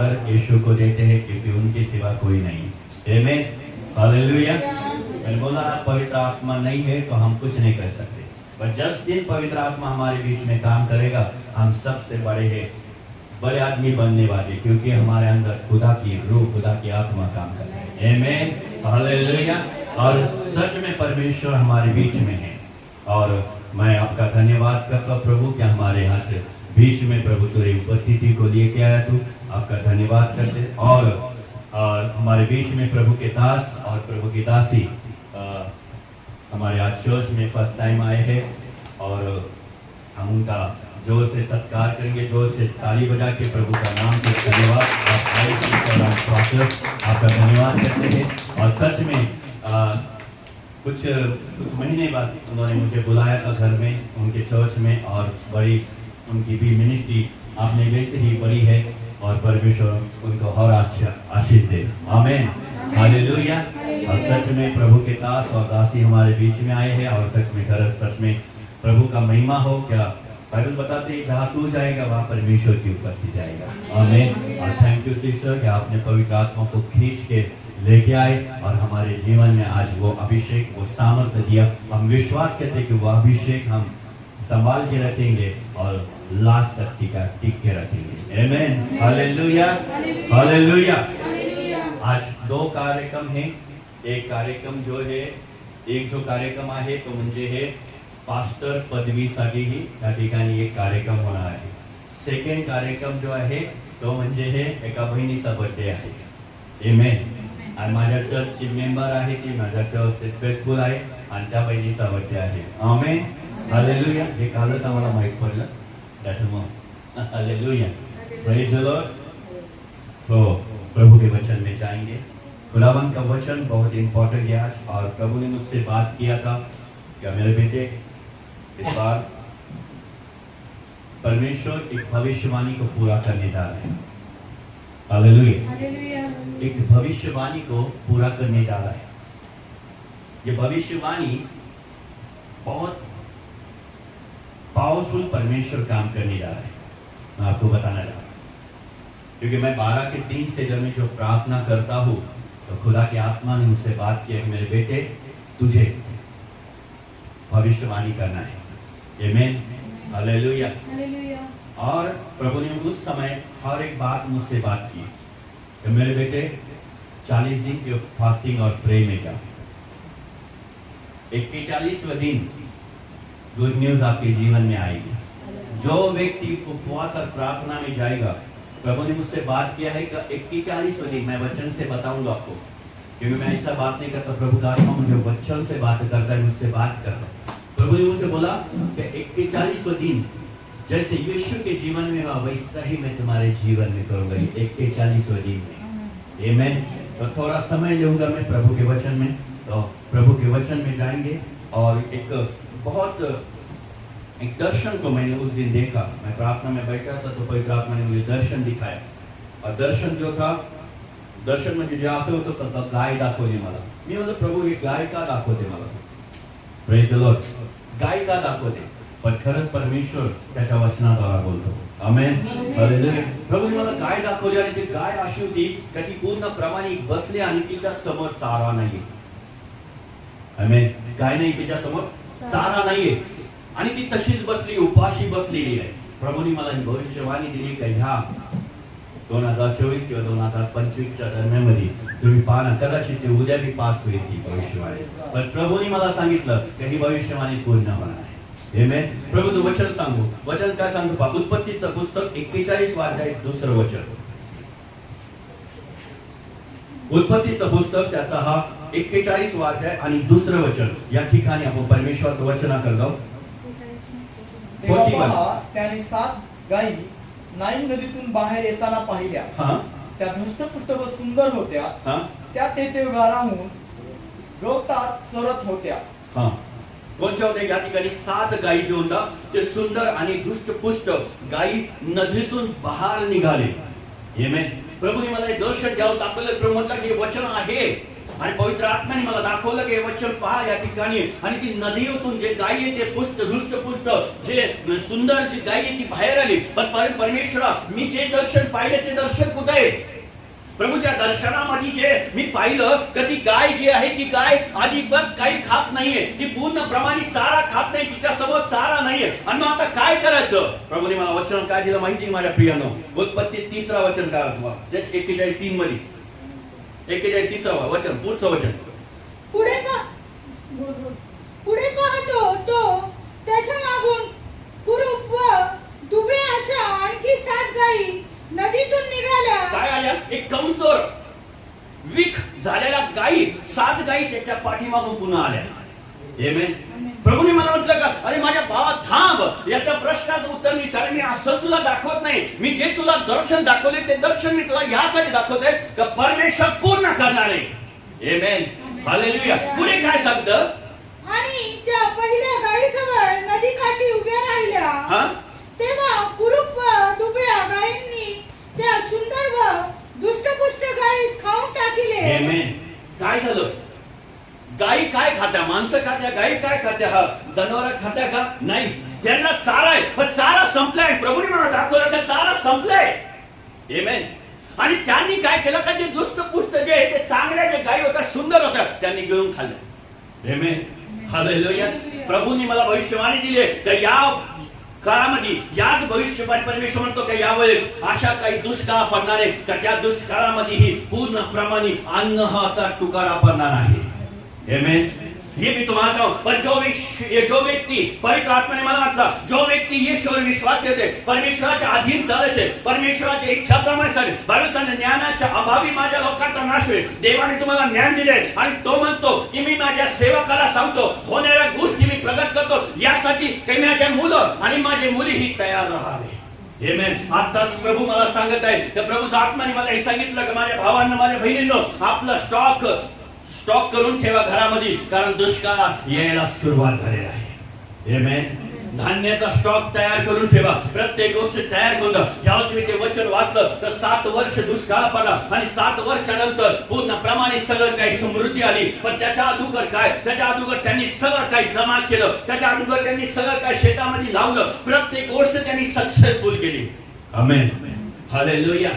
आदर यीशु को देते हैं क्योंकि उनके सिवा कोई नहीं। आमीन, हालेलुया। मैंने बोला पवित्र आत्मा नहीं है तो हम कुछ नहीं कर सकते, पर जिस दिन पवित्र आत्मा हमारे बीच में काम करेगा हम सबसे बड़े हैं, बड़े आदमी बनने वाले, क्योंकि हमारे अंदर खुदा की रूह, खुदा की आत्मा काम कर रही है। आमीन, हालेलुया। और सच में परमेश्वर हमारे बीच में है और मैं आपका धन्यवाद करता हूँ प्रभु कि हमारे यहाँ से बीच में प्रभु तेरी उपस्थिति को लेके आया तू, आपका धन्यवाद करते। और हमारे बीच में प्रभु के दास और प्रभु की दासी हमारे आज चर्च में फर्स्ट टाइम आए हैं और हम उनका जोर से सत्कार करेंगे, जोर से ताली बजा के प्रभु का नाम के धन्यवाद आपका धन्यवाद करते हैं। और सच में कुछ महीने बाद उन्होंने मुझे बुलाया था घर में, उनके चर्च में, और बड़ी उनकी भी मिनिस्ट्री आपने वैसे ही बड़ी है और परमेश्वर उनको और आशीष दे। आमीन, हालेलुया। और सच में प्रभु के दास और दासी हमारे बीच में आए हैं और सच में प्रभु का महिमा हो। क्या बाइबल बताते हैं जहाँ तू जाएगा वहाँ परमेश्वर की उपस्थिति जाएगा। आमीन। और थैंक यू सिस्टर कि आपने पवित्र आत्मा को खींच के लेके आए और हमारे जीवन में आज वो अभिषेक, वो सामर्थ्य दिया। हम विश्वास करते हैं कि वो अभिषेक हम संभाल के रखेंगे और लास्ट तक टिक के रखेंगे। आमीन, हालेलुया, हालेलुया। आज दो कार्यक्रम हैं। एक कार्यक्रम जो है, एक जो कार्यक्रम आहे तो म्हणजे हे पास्टर पदवीसाठीही त्या ठिकाणी एक कार्यक्रम होणार आहे। सेकंड कार्यक्रम जो आहे तो म्हणजे हे एका बहिणीचा बर्थडे आहे। आमेन। आणि माझ्या चर्चची मेंबर आहे ती माझ्या चर्चचे फेथफुल आहे आणि त्या बहिणीचा बर्थडे आहे। Amen, hallelujah. हे कालच आम्हाला माहित पडलं, त्याच्यामुळे hallelujah, praise the Lord. So प्रभु के वचन में जाएंगे। खुदावन का वचन बहुत इंपॉर्टेंट है आज, और प्रभु ने मुझसे बात किया था कि मेरे बेटे इस बार परमेश्वर एक भविष्यवाणी को पूरा करने जा रहे हैं। हालेलुया। एक भविष्यवाणी को पूरा करने जा रहा है। ये भविष्यवाणी बहुत पावरफुल परमेश्वर काम करने जा रहा है। मैं आपको बताना चाहता हूँ, क्योंकि मैं 12 के 3 से जब मैं जो प्रार्थना करता हूँ तो खुदा की आत्मा ने मुझसे बात की कि मेरे बेटे तुझे भविष्यवाणी करना है। आमीन, हालेलुया। और प्रभु ने उस समय हर एक बात मुझसे बात की कि मेरे बेटे 40 दिन की फास्टिंग और प्रे में जा। 41वें दिन गुड न्यूज आपके जीवन में आएगी। जो व्यक्ति उपवास और प्रार्थना में जाएगा, प्रभु ने मुझसे बात किया है कि 41वें दिन, मैं वचन से बताऊंगा आपको, क्योंकि मैं ऐसा बात नहीं करता, प्रभु का आत्मा मुझे वचन से बात करता है, मुझसे बात करता है। प्रभु ने मुझे बोला कि 41वें दिन जैसे यीशु के जीवन में हुआ वैसा ही मैं तुम्हारे जीवन में करूंगा 41वें दिन में। आमीन। तो थोड़ा समय लूंगा मैं प्रभु के वचन में, तो प्रभु के वचन में जाएंगे। और एक दर्शन को मैंने उस दिन देखा। मैं प्रार्थना में बैठा था तो पवित्र आत्मा ने मुझे दर्शन दिखाया, और दर्शन जो था, दर्शन म्हणजे जे असं होतं तर गाय दाखवली मला। मी म्हटलं प्रभू ही गाय का दाखवते मला? Praise the Lord. गाय का दाखवते? पण खरंच परमेश्वर त्याच्या वचनाद्वारे बोलतो। आमेन, हालेलुया। प्रभूने मला गाय दाखवली आणि ती गाय अशी होती की ती पूर्ण प्रामाणिक बसली आणि तिच्या समोर चारा नाहीये। आमेन। गाय नाही, तिच्या समोर चारा नाहीये आणि ती तशीच बसली, उपाशी बसलेली आहे। प्रभूने मला ही भविष्यवाणी दिली की ह्या 2024 किंवा 2025च्या दरम्यानमध्ये तुम्ही पाहा, कदाचित ते उद्या भी पास होईल ती भविष्यवाणी, पण प्रभूने मला सांगितलं की ही भविष्यवाणी पूर्ण होणार आहे। आमेन। प्रभूचं वचन सांगू, वचन काय सांगतो पहा, उत्पत्तीचं पुस्तक 41 अध्याय 2 वचन। उत्पत्तीचं पुस्तक त्याचा हा 41 अध्याय आणि 2 वचन, या ठिकाणी आपण परमेश्वराचं वचनाकडे जाऊ। त्याने 7 गायी नाईल नदीतून बाहेर येताना पाहिल्या। त्या धष्टपुष्ट व सुंदर होत्या। त्या तेथे उभ्या राहून गवतात चरत होत्या। कोणत्या होत्या? या ठिकाणी 7 गायी जे होत्या ते सुंदर आणि धष्टपुष्ट गायी नदीतून बाहेर निघाले। आमेन। प्रभूने मला एक दर्शन द्यावं दाखवलं। प्रभू म्हटलं की वचन आहे आणि पवित्र आत्म्याने मला दाखवलं की हे वचन पहा या ठिकाणी, आणि ती नदीतून जे गाय आहे ते पुष्ट धुष्टपुष्ट जे सुंदर जी गाय आहे ती बाहेर आली. पण परमेश्वरा, मी जे दर्शन पाहिले ते दर्शन कुठे आहे? प्रभूच्या दर्शनामध्ये जे मी पाहिलं की ती गाय जी आहे ती गाय अजिबात काही खात नाहीये, ती पूर्ण प्रमाणे चारा खात नाही, तिच्या समोर चारा नाहीये. आणि मग आता काय करायचं? प्रभूने मला वचन काय दिलं माहिती माझ्या प्रियानो? उत्पत्ती 3 वचन काय? त्याच 41:3 मध्ये 41:3 वचन, पुढचं वचन. पुढे पाहतो तो त्याच्या मागून कुरूप व दुबळे अशा आणखी 7 गायी नदीतून निघाल्या. काय आल्या? एक कमजोर वीक झालेल्या गायी, 7 गायी त्याच्या पाठीमागून पुन्हा आल्या. आमेन. प्रभूने मला म्हटलं का, अरे माझ्या भावा थांब, याचा प्रश्नाचं उत्तर मी, कारण मी असं तुला दाखवत नाही, मी जे तुला दर्शन दाखवले ते दर्शन मी तुला यासाठी दाखवतोय की परमेश्वर पूर्ण करणार आहे. आमेन. हालेलुया. पुढे काय सांगतं? आणि त्या पहिल्या गायीजवळ नदीकाठी उभ्या राहिल्या. तेव्हा कुरूप व दुबळ्या गायींनी त्या सुंदर व दुष्टपुष्ट गायीस खाऊन टाकले. आमेन. काय झालं? गायी काय खात्या? माणसं खात्या? गायी काय खात्या? जनावर खात्या का? नाही. त्यांना चारा आहे, पण चारा संपलाय. प्रभूने मला दाखवलं का चारा संपलाय. आमेन. आणि त्यांनी काय केलं का, जे दुष्टपुष्ट जे आहे ते चांगल्या जे गायी होत्या, सुंदर होत्या, त्यांनी घेऊन खाल्ल्या. आमेन. हालेलुया. प्रभूने मला भविष्यवाणी दिली की या काळामध्ये, याच भविष्यवाणी परमेश्वर म्हणतो की यावेळेस अशा काही दुष्काळ पडणार आहे का त्या दुष्काळामध्येही पूर्ण प्रमाणे अन्न हाचा तुकडा पडणार आहे. आमेन. हे मी तुम्हाला सांगू. पण जो व्यक्ती पवित्र आत्म्याने मला म्हटलं, जो व्यक्ती येशूवर विश्वास ठेवते, परमेश्वराच्या अधीन चालायचे, परमेश्वराच्या इच्छाप्रमाणे चालेल. बायबल ज्ञानाच्या अभावी माझ्या लोकांचा नाश होईल. देवाने तुम्हाला ज्ञान दिले आणि तो म्हणतो की मी माझ्या सेवकाला सांगतो, होणाऱ्या गोष्टी मी प्रगट करतो, यासाठी की माझ्या मुलं आणि माझे मुलीही तयार राहावे. आमेन. आताच प्रभू मला सांगत आहे, तर प्रभूच्या आत्म्याने मला हे सांगितलं की माझ्या भावांना, माझ्या बहिणींनो, आपला स्टॉक करून ठेवा घरामध्ये, कारण दुष्काळ यायला सुरुवात झालेला आहे. आमेन. धान्याचा स्टॉक तयार करून ठेवा. प्रत्येक गोष्ट तयार करून ठेवा. जेव्हा तुम्ही ते वचन वाचलं तर 7 वर्ष दुष्काळ पडला आणि 7 वर्षानंतर पूर्ण प्रमाणे सगळं काही समृद्धी आली. पण त्याच्या अगोदर काय? त्याच्या अगोदर त्यांनी सगळं काही जमा केलं. त्याच्या अगोदर त्यांनी सगळं काही शेतामध्ये लावलं. प्रत्येक गोष्ट त्यांनी सक्सेसफुल केली. आमेन. हालेलुया.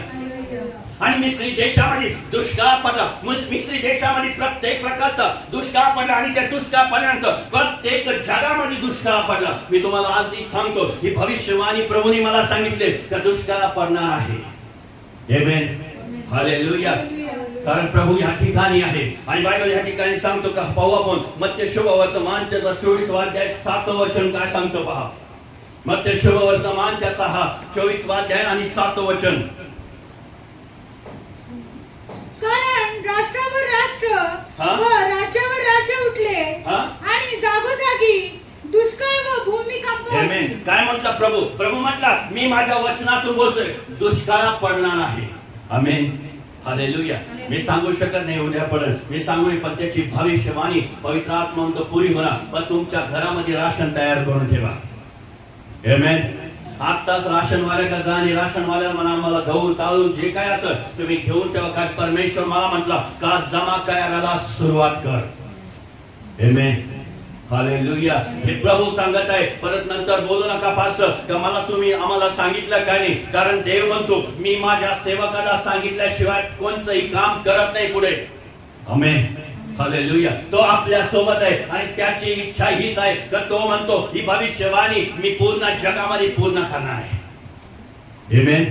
आणि मिस्री देशामध्ये दुष्काळ पडला. मिस्री देशामध्ये प्रत्येक प्रकारचा दुष्काळ पडला आणि त्या दुष्काळ पडल्यानंतर प्रत्येक जगामध्ये दुष्काळ पडला. मी तुम्हाला आज सांगतो, ही भविष्यवाणी प्रभूने मला सांगितले की दुष्काळ पडणार आहे. आमेन. हालेलुया. कारण प्रभू या ठिकाणी आहे आणि बायबल या ठिकाणी सांगतो का, पाहू आपण मत्ती शुभवर्तमान त्याचा 24 अध्याय 7 वचन काय सांगतो पहा. मत्ती शुभवर्तमान त्याचा 24 अध्याय आणि 7 वचन. कारण राष्ट्रावर राष्ट्र व राज्यावर राज्य उठले आणि जागोजागी दुष्काळ व भूमिकंप. आमेन. काय म्हटलं प्रभू? प्रभू म्हटला, मी माझ्या वचनातून बोलतोय, दुष्काळ पडणार आहे. आमेन. हालेलुया. मी सांगू शकत नाही उद्या पडेल, मी सांगू पण त्याची भविष्यवाणी पवित्र आत्मा म्हणतो पुरी होणार. पण तुमच्या घरामध्ये राशन तयार करून ठेवा. आमेन. आत्ताच राशनवाल्याला जा आणि राशनवाल्याला म्हणा, मला गहू तांदूळ जे काय असेल तुम्ही घेऊन ठेवा, कारण परमेश्वर मला म्हटला का जमा करायला सुरुवात कर. आमेन. हालेलुया. हे प्रभू सांगत आहे. परत नंतर बोलू नका पास्टर का मला तुम्ही आम्हाला सांगितलं काय नाही, कारण देव म्हणतो मी माझ्या सेवकाला सांगितल्याशिवाय कोणतंही काम करत नाही पुढे. आमेन. हालेलुया. तो आपल्या सोबत आहे आणि त्याची इच्छा हीच आहे तर तो म्हणतो ही भविष्यवाणी मी पूर्ण जगामध्ये पूर्ण करणार आहे. आमेन.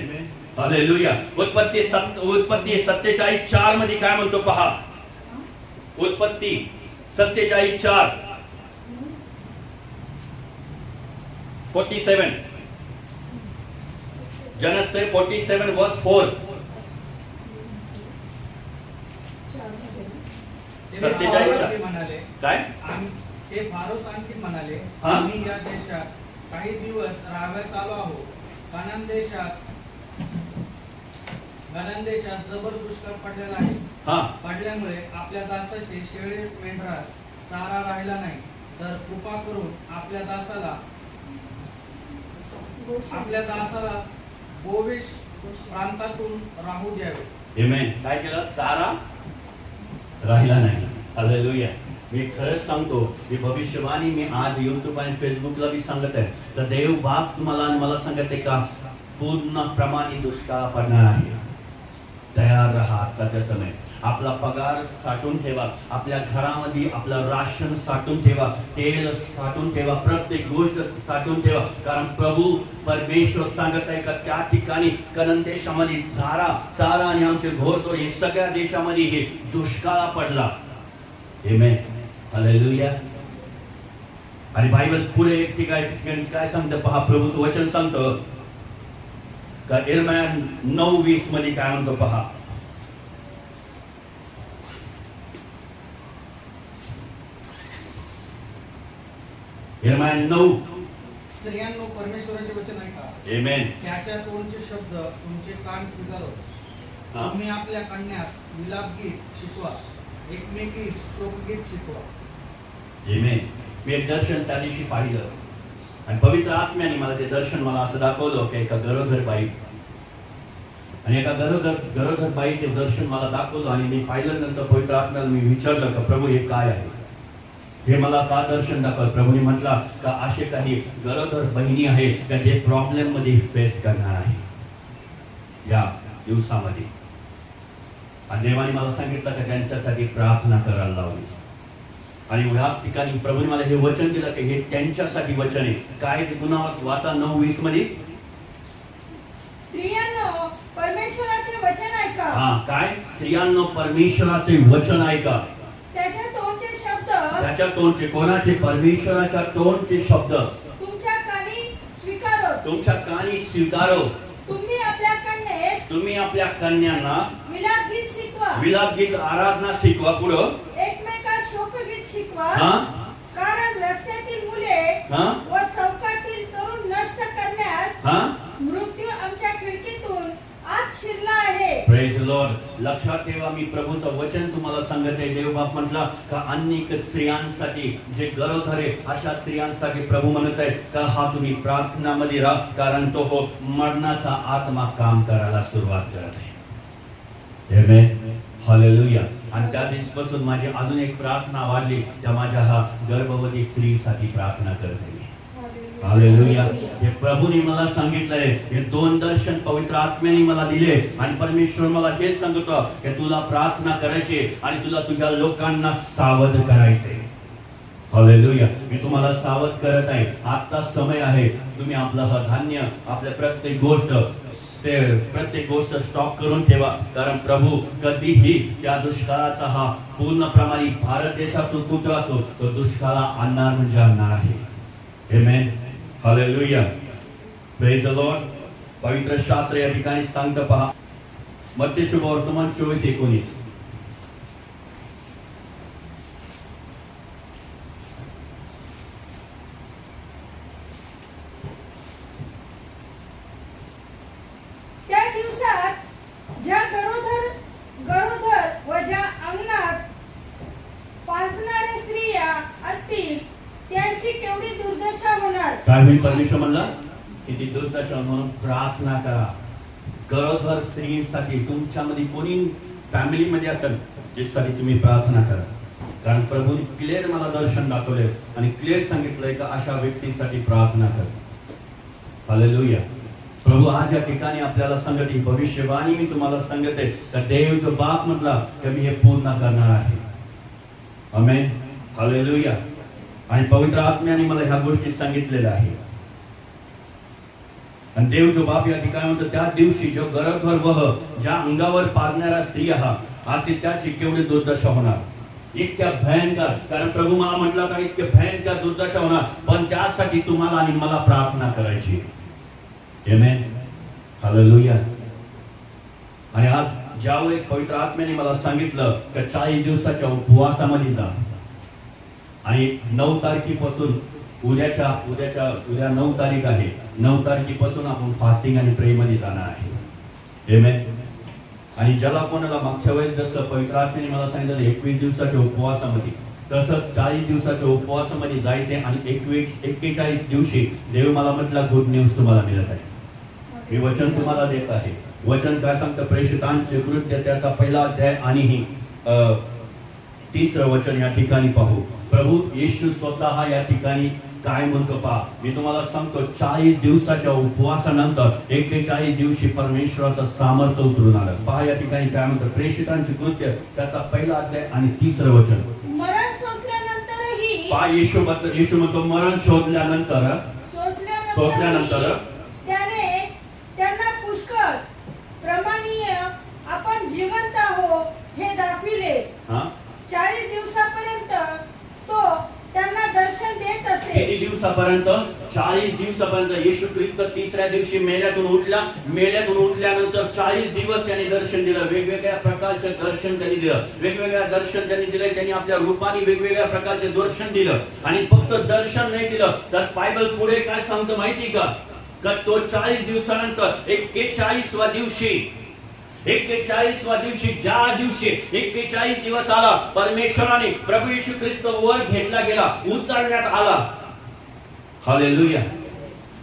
हालेलुया. उत्पत्ती 47:4 मध्ये काय म्हणतो पहा. उत्पत्ती 47:4 47 Genesis 47 verse 4. म्हणाले काय? ते फारोस आणखी म्हणाले, आम्ही या देशात काही दिवस राहाव्यास आलो आहोत. कनान देशात जबर दुष्काळ पडलेला आहे. पडल्यामुळे आपल्या दासाचे शेळी मेंढरास चारा राहिला नाही. तर कृपा करून आपल्या दासाला बोवेश प्रांतातून राहू द्यावे. आमेन. काय केलं? चारा राहिला नाही. हालेलुया. मी खरंच सांगतो, ही भविष्यवाणी मी आज YouTube आणि फेसबुकला बी सांगत आहे. तर देव बाप तुम्हाला आणि मला सांगत आहे का पूर्ण प्रमाणे दुष्काळ पडणार आहे. तयार राहा. आताच्या समय आपला पगार साठवून ठेवा, आपल्या घरामध्ये आपलं राशन साठवून ठेवा, तेल साठवून ठेवा, प्रत्येक गोष्ट साठवून ठेवा. कारण प्रभू परमेश्वर सांगत आहे का त्या ठिकाणी कनान देशामध्ये चारा आणि आमचे घोरतोड हे सगळ्या देशामध्ये हे दुष्काळ पडला. आमेन. हालेलुया. आणि बायबल पुढे एक ठिकाणी काय सांगतं पहा, प्रभूचं वचन सांगतं का यिर्मया 9:20 मध्ये काय म्हणतो पहा. यिर्मया 9. स्त्रियांनो परमेश्वराचे वचन ऐका. आमेन. त्याच्या तोंडचे शब्द तुमचे कान स्वीकारत. तुम्ही आपल्या कन्यास विलापगीत शिकवा, एकमेकीस शोकगीत शिकवा. आमेन. मी एक दर्शन त्या दिवशी पाहिलं आणि पवित्र आत्म्याने मला ते दर्शन मला असं दाखवलं की एका गरोदर बाई आणि एका गरोदर बाईचे दर्शन मला दाखवलं आणि मी पाहिलं. नंतर पवित्र आत्म्याला मी विचारलं का प्रभू हे काय आहे, हे मला का दर्शन दाखवलं. प्रभूने म्हटलं का असे काही गरोदर बहिणी आहे का ते प्रॉब्लेम मध्ये फेस करणार आहे या दिवसामध्ये. आणि देवाने मला सांगितलं का त्यांच्यासाठी प्रार्थना करायला लावली. आणि या ठिकाणी प्रभूने मला हे वचन दिलं की हे त्यांच्यासाठी वचन आहे. काय ते पुन्हा वाचा 9:20 मध्ये. स्त्रियांनो परमेश्वराचे वचन ऐका. हा काय, स्त्रियांनो परमेश्वराचे वचन ऐका. त्याच्या तोंडचे शब्द, त्याच्या तोंडचे, कोणाचे, परमेश्वराच्या तोंडचे शब्द तुमच्या कानी स्वीकारो. तुमच्या कानी स्वीकारो. तुम्ही आपल्या कन्येस कन्यांना विलापगीत शिकवा, विलापगीत आराधना शिकवा. पुढं एकमेकास शोकगीत शिकवा. हा कारण रस्त्यातील मुले हा व चौकातील तरुण नष्ट करण्यास हा मृत्यू आमच्या खिडकीतून आत शिरला आहे. Praise the Lord. लक्षात ठेवा, मी प्रभूचं वचन तुम्हाला सांगत आहे. देव बाप म्हटला का अनेक स्त्रियांसाठी जे गरोदर आहे अशा स्त्रियांसाठी प्रभू म्हणत आहे का हा तुम्ही प्रार्थनामध्ये राहा, कारण तो हो मरणाचा आत्मा काम करायला सुरुवात करत आहे. आमेन. हालेलुया. आणि त्या दिवसापासून माझी अजून एक प्रार्थना वाढली, त्या माझ्या हा गर्भवती स्त्रीसाठी प्रार्थना करते मी. हालेलुया. हे प्रभूने मला सांगितलंय, हे 2 दर्शन पवित्र आत्म्याने मला दिले आणि परमेश्वर मला हेच सांगतो की तुला प्रार्थना करायची आणि तुला तुझ्या लोकांना सावध करायचे. हालेलुया. मी तुम्हाला सावध करत आहे. आता समय आहे, तुम्ही आपलं हा धान्य, आपल्या प्रत्येक गोष्ट स्टॉक करून ठेवा. कारण प्रभू कधीही त्या दुष्काळाचा हा पूर्ण प्रमाणे भारत देशातून कुठं असो तो दुष्काळ आणणार म्हणजे आणणार आहे. Amen. Hallelujah. Praise the Lord. पवित्र शास्त्र या ठिकाणी सांगतं पहा, मत्ती शुभवर्तमान 24:19. त्या दिवसात ज्या गरोदर व ज्या अंगणात पाजणाऱ्या स्त्रिया असतील त्यांची केवढी दुर्दशा होणार. काय होईल? परमेश्वर म्हणला किती दुर्दशा. म्हणून प्रार्थना करा गरोदर स्त्रीसाठी. तुमच्यामध्ये कोणी फॅमिलीमध्ये असेल ज्यासाठी तुम्ही प्रार्थना करा. कारण प्रभूने क्लिअर मला दर्शन दाखवले आणि क्लिअर सांगितलंय का अशा व्यक्तीसाठी प्रार्थना कर. हालेलुया. प्रभू आज या ठिकाणी आपल्याला सांगत ही भविष्यवाणी मी तुम्हाला सांगत आहे तर देव जो बाप म्हटला की मी हे पूर्ण करणार आहे. आमेन. हालेलुया. आणि पवित्र आत्म्याने मला ह्या गोष्टी सांगितलेल्या आहे. आणि देव जो बाप या ठिकाणी म्हणतो त्या दिवशी जो गरोदर वह ज्या अंगावर पाजणाऱ्या स्त्रिया असतील त्याची केवढी दुर्दशा होणार. इतक्या भयंकर. कारण प्रभू मला म्हटला का इतके भयंकर दुर्दशा होणार, पण त्यासाठी तुम्हाला आणि मला प्रार्थना करायची. आमेन. हालेलुया. आणि आज ज्यावेळेस पवित्र आत्म्याने मला सांगितलं की 40 दिवसाच्या उपवासामध्ये जा आणि 9 तारखेपासून उद्या 9 तारीख आहे. 9 तारखेपासून आपण फास्टिंग आणि प्रे मध्ये जाणार आहे. आमेन. आणि ज्याला कोणाला मागच्या वेळेस जसं पवित्र आत्म्याने मला सांगितलं 21 दिवसाच्या उपवासामध्ये तसंच 40 दिवसाच्या उपवासामध्ये जायचे आणि 41 दिवशी देव मला म्हटला गुड न्यूज तुम्हाला मिळत आहे. मी वचन तुम्हाला देत आहे. वचन काय सांगतं? प्रेषितांचे कृत्य त्याचा 1 अध्याय आणि तिसरं वचन या ठिकाणी पाहू. प्रभू येशू स्वतः या ठिकाणी काय म्हणतो पहा. मी तुम्हाला सांगतो 40 दिवसाच्या उपवासानंतर 41 दिवशी परमेश्वराचं सामर्थ्य उतरून आलं. पहा या ठिकाणी काय म्हणतं. प्रेषितांची कृत्य त्याचा पहिला अध्याय आणि तिसरं वचन. मरण सोसल्यानंतरही पहा येशू म्हणतो मरण शोधल्यानंतर सोसल्यानंतर त्याने त्यांना पुष्कळ प्रमाणीय आपण जिवंत आहो हे दाखविले. 40 दिवसापर्यंत तो त्यांना दर्शन देत असे. किती दिवसापर्यंत? 40 दिवसापर्यंत. येशू ख्रिस्त तिसऱ्या दिवशी मेल्यातून उठल्यानंतर 40 दिवस त्यांनी दर्शन दिलं. वेगवेगळ्या प्रकारचे दर्शन त्यांनी दिलं. वेगवेगळ्या दर्शन त्यांनी दिले. त्यांनी आपल्या रूपाने वेगवेगळ्या प्रकारचे दर्शन दिलं. आणि फक्त दर्शन नाही दिलं तर बायबल पुढे काय सांगतं माहिती का? तो 40 दिवसानंतर 41व्या दिवशी ज्या दिवशी 41 दिवस आला परमेश्वराने प्रभू येशू ख्रिस्त वर घेतला गेला, उचलण्यात आला. हालेलुया.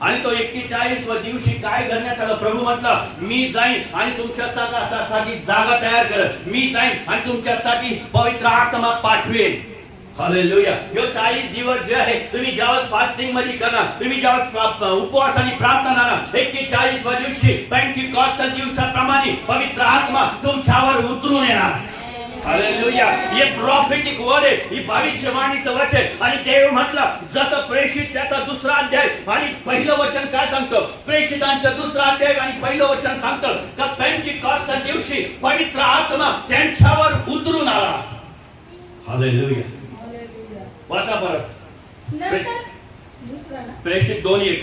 आणि तो 41व्या दिवशी काय करण्यात आलं? प्रभू म्हटलं मी जाईन आणि तुमच्यासाठी जागा तयार करत. मी जाईन आणि तुमच्यासाठी पवित्र आत्मा पाठवेन. हालेलुया. हे 40 दिवस जे आहे तुम्ही ज्यावेळेस फास्टिंग मध्ये करणार, तुम्ही ज्यावेळेस उपवास आणि प्रार्थना करणार, 41व्या दिवशी पेंटिकॉस्ट दिवसाप्रमाणे पवित्र आत्मा तुमच्यावर उतरून येणार. हालेलुया. हे प्रॉफेटिक वर्ड आहे, ही भविष्यवाणीचं वचन आहे. आणि देव म्हटलं जसं प्रेषित त्याचा दुसरा अध्याय आणि पहिलं वचन काय सांगतं? प्रेषितांचं दुसरा अध्याय आणि पहिलं वचन सांगतं का पेंटिकॉस्ट दिवशी पवित्र आत्मा त्यांच्यावर उतरून आला. हालेलुया. वाचा परत. नंतर दुसरा ना? प्रेषित 2:1.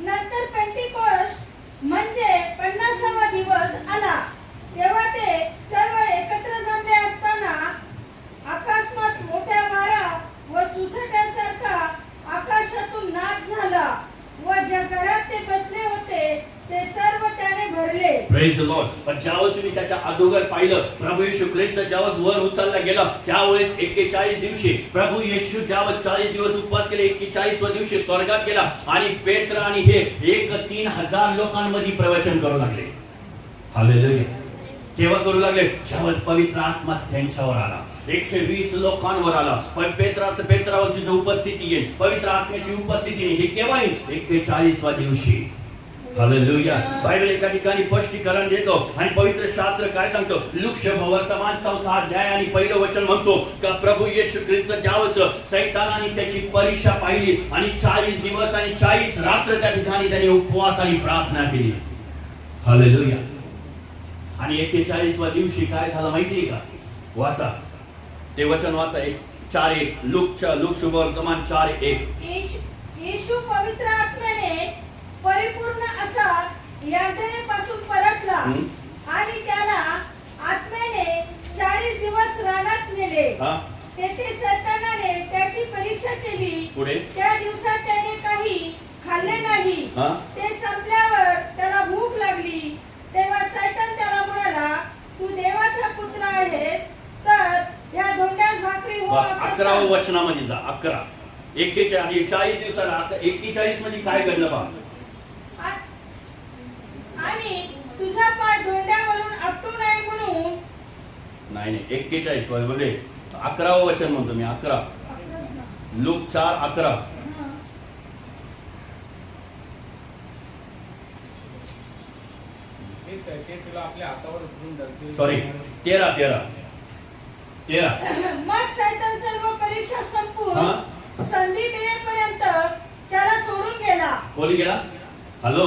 नंतर पेंटिकॉस्ट म्हणजे 50वा दिवस आला. तेव्हा ते सर्व एकत्र जमले असताना अकस्मात मोठ्या वारा व सुसट्यासारखा आकाशातून नाद झाला व ज्या घरात ते बसले होते ते सर्व त्याने भरले. Praise the Lord. पण ज्यावेळेस तुम्ही त्याच्या अगोदर पाहिलं प्रभू येशू ख्रिस्त ज्यावेळेस वर उचलला गेला त्यावेळेस 41 दिवशी प्रभू येशू ज्यावेळेस 40 दिवस उपवास केले 41व्या दिवशी स्वर्गात गेला आणि पेत्र आणि हे 3,000 लोकांमध्ये प्रवचन करू लागले. हालेलुया. केव्हा करू लागले? ज्यावेळेस पवित्र आत्मा त्यांच्यावर आला. 120 लोकांवर आला. पण पेत्रावर तिची उपस्थिती येईल, पवित्र आत्म्याची उपस्थिती येईल. हे केव्हा येईल? 41व्या दिवशी. हालेलुया. बायबल एका ठिकाणी स्पष्टीकरण देतो आणि पवित्र शास्त्र काय सांगतो? लूक वर्तमान 4 अध्याय आणि पहिलं वचन म्हणतो का प्रभू येशू ख्रिस्त ज्यावेळेस सैतानाने त्याची परीक्षा पाहिली आणि 40 दिवस आणि 40 रात्र त्या ठिकाणी त्याने उपवास आणि प्रार्थना केली. हालेलुया. आणि 41व्या दिवशी काय झालं माहितीये का? वाचा ते वचन वाचा. 4:1 लूक शुभवर्तमान 4:1. येशू पवित्र आत्म्याने परिपूर्ण असा यातनेपासून परतला आणि त्याला आत्म्याने 40 दिवस रानात नेले. तेथे सैतानाने त्याची परीक्षा केली. पुढे त्या दिवसात त्याने काही खाल्ले नाही. ते संपल्यावर त्याला भूक लागली. तेव्हा सैतान त्याला म्हणाला तू देवाचा पुत्र आहेस तर या धोंड्यास भाकरी हो. 11व्या वचनामध्ये जा. 11 41 40 दिवसाला 41 मध्ये काय घडलं पहा. आणि तुझा पाय धोंड्यावरून आपटू नये म्हणून. नाही 41 बोलले 11वं वचन म्हणतो मी. 11 लूक 4:11. सॉरी 13. मग सैतान सर्व परीक्षा संपून संधी मिळेपर्यंत त्याला सोडून गेला. कोणी गेला? हॅलो.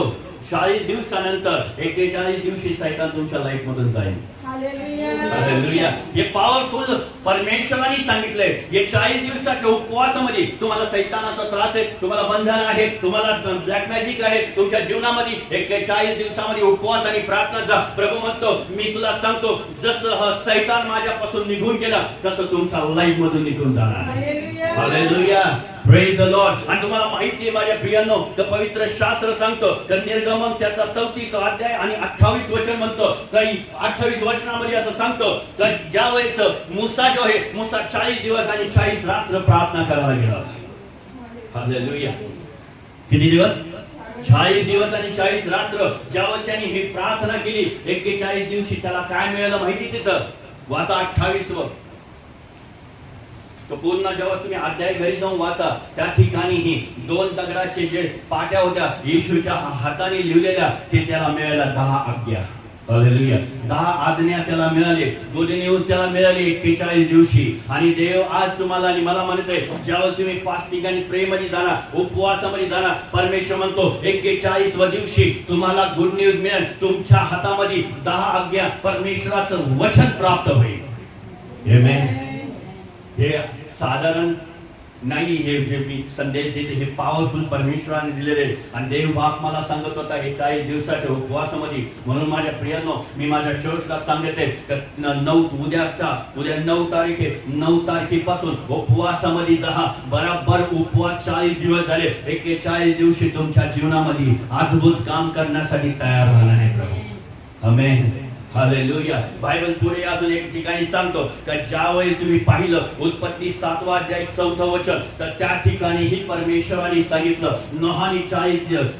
40 दिवसानंतर 41 दिवशी सैतान तुमच्या लाईफ मधून जाईल. हालेलुया. हे पॉवरफुल परमेश्वराने सांगितलंय. हे 40 दिवसाच्या उपवासामध्ये तुम्हाला सैतानाचा त्रास आहे, तुम्हाला बंधन आहे, तुम्हाला ब्लॅक मॅजिक आहे तुमच्या जीवनामध्ये. 41 दिवसामध्ये उपवास आणि प्रार्थनाचा प्रभू म्हणतो मी तुला सांगतो जसं सैतान माझ्यापासून निघून गेला तसं तुमच्या लाईफ मधून निघून जाणार. हालेलुया. Praise the Lord. आणि तुम्हाला माहिती आहे माझ्या प्रियांनो तर पवित्र शास्त्र सांगतो तर निर्गमन त्याचा 34 अध्याय आणि 28 वचन म्हणतो. काही 28 वचनामध्ये असं सांगतो तर ज्या वेळेस मूसा जो आहे मूसा 40 दिवस आणि 40 रात्र प्रार्थना करायला गेला. हालेलुया. किती दिवस? 40 दिवस आणि 40 रात्र. ज्यावेळेस त्यांनी ही प्रार्थना केली 41 दिवशी त्याला काय मिळालं माहिती? तिथं वाचा 28 तो पूर्ण जेव्हा तुम्ही अध्याय घरी जाऊन वाचा, त्या ठिकाणीही 2 दगडाचे जे पाट्या होत्या येशूच्या हाताने लिहिलेल्या, ते त्याला मिळाल्या 10 आज्ञा. हालेलुया. 10 आज्ञा त्याला मिळाले. गुड न्यूज त्याला मिळाली 41 दिवशी. आणि देव आज तुम्हाला आणि मला म्हणतोय, जेव्हा तुम्ही फास्टिंग आणि प्रे मध्ये जाणार, उपवासामध्ये जाणार, परमेश्वर म्हणतो 41व्या दिवशी तुम्हाला गुड न्यूज मिळेल. तुमच्या हातामध्ये 10 आज्ञा परमेश्वराचं वचन प्राप्त होईल. आमेन. हे साधारण नाही, हे जे मी संदेश देते हे पॉवरफुल परमेश्वराने दिलेले. आणि देव बाप मला सांगत होता हे 40 दिवसाच्या उपवासामध्ये. म्हणून माझ्या प्रियांनो, मी माझ्या चर्चला सांगते उद्या 9 तारीख आहे. 9 तारखेपासून उपवासामध्ये जा. बरोबर उपवास 40 दिवस झाले. 41 दिवशी तुमच्या जीवनामध्ये अद्भुत काम करण्यासाठी तयार राहणार आहे प्रभू. आमेन. हालेलुया. बायबल पुढे अजून एक ठिकाणी सांगतो की ज्यावेळी तुम्ही पाहिलं उत्पत्ती 7वा अध्याय 4थं वचन, तर त्या ठिकाणी ही परमेश्वराने सांगितलं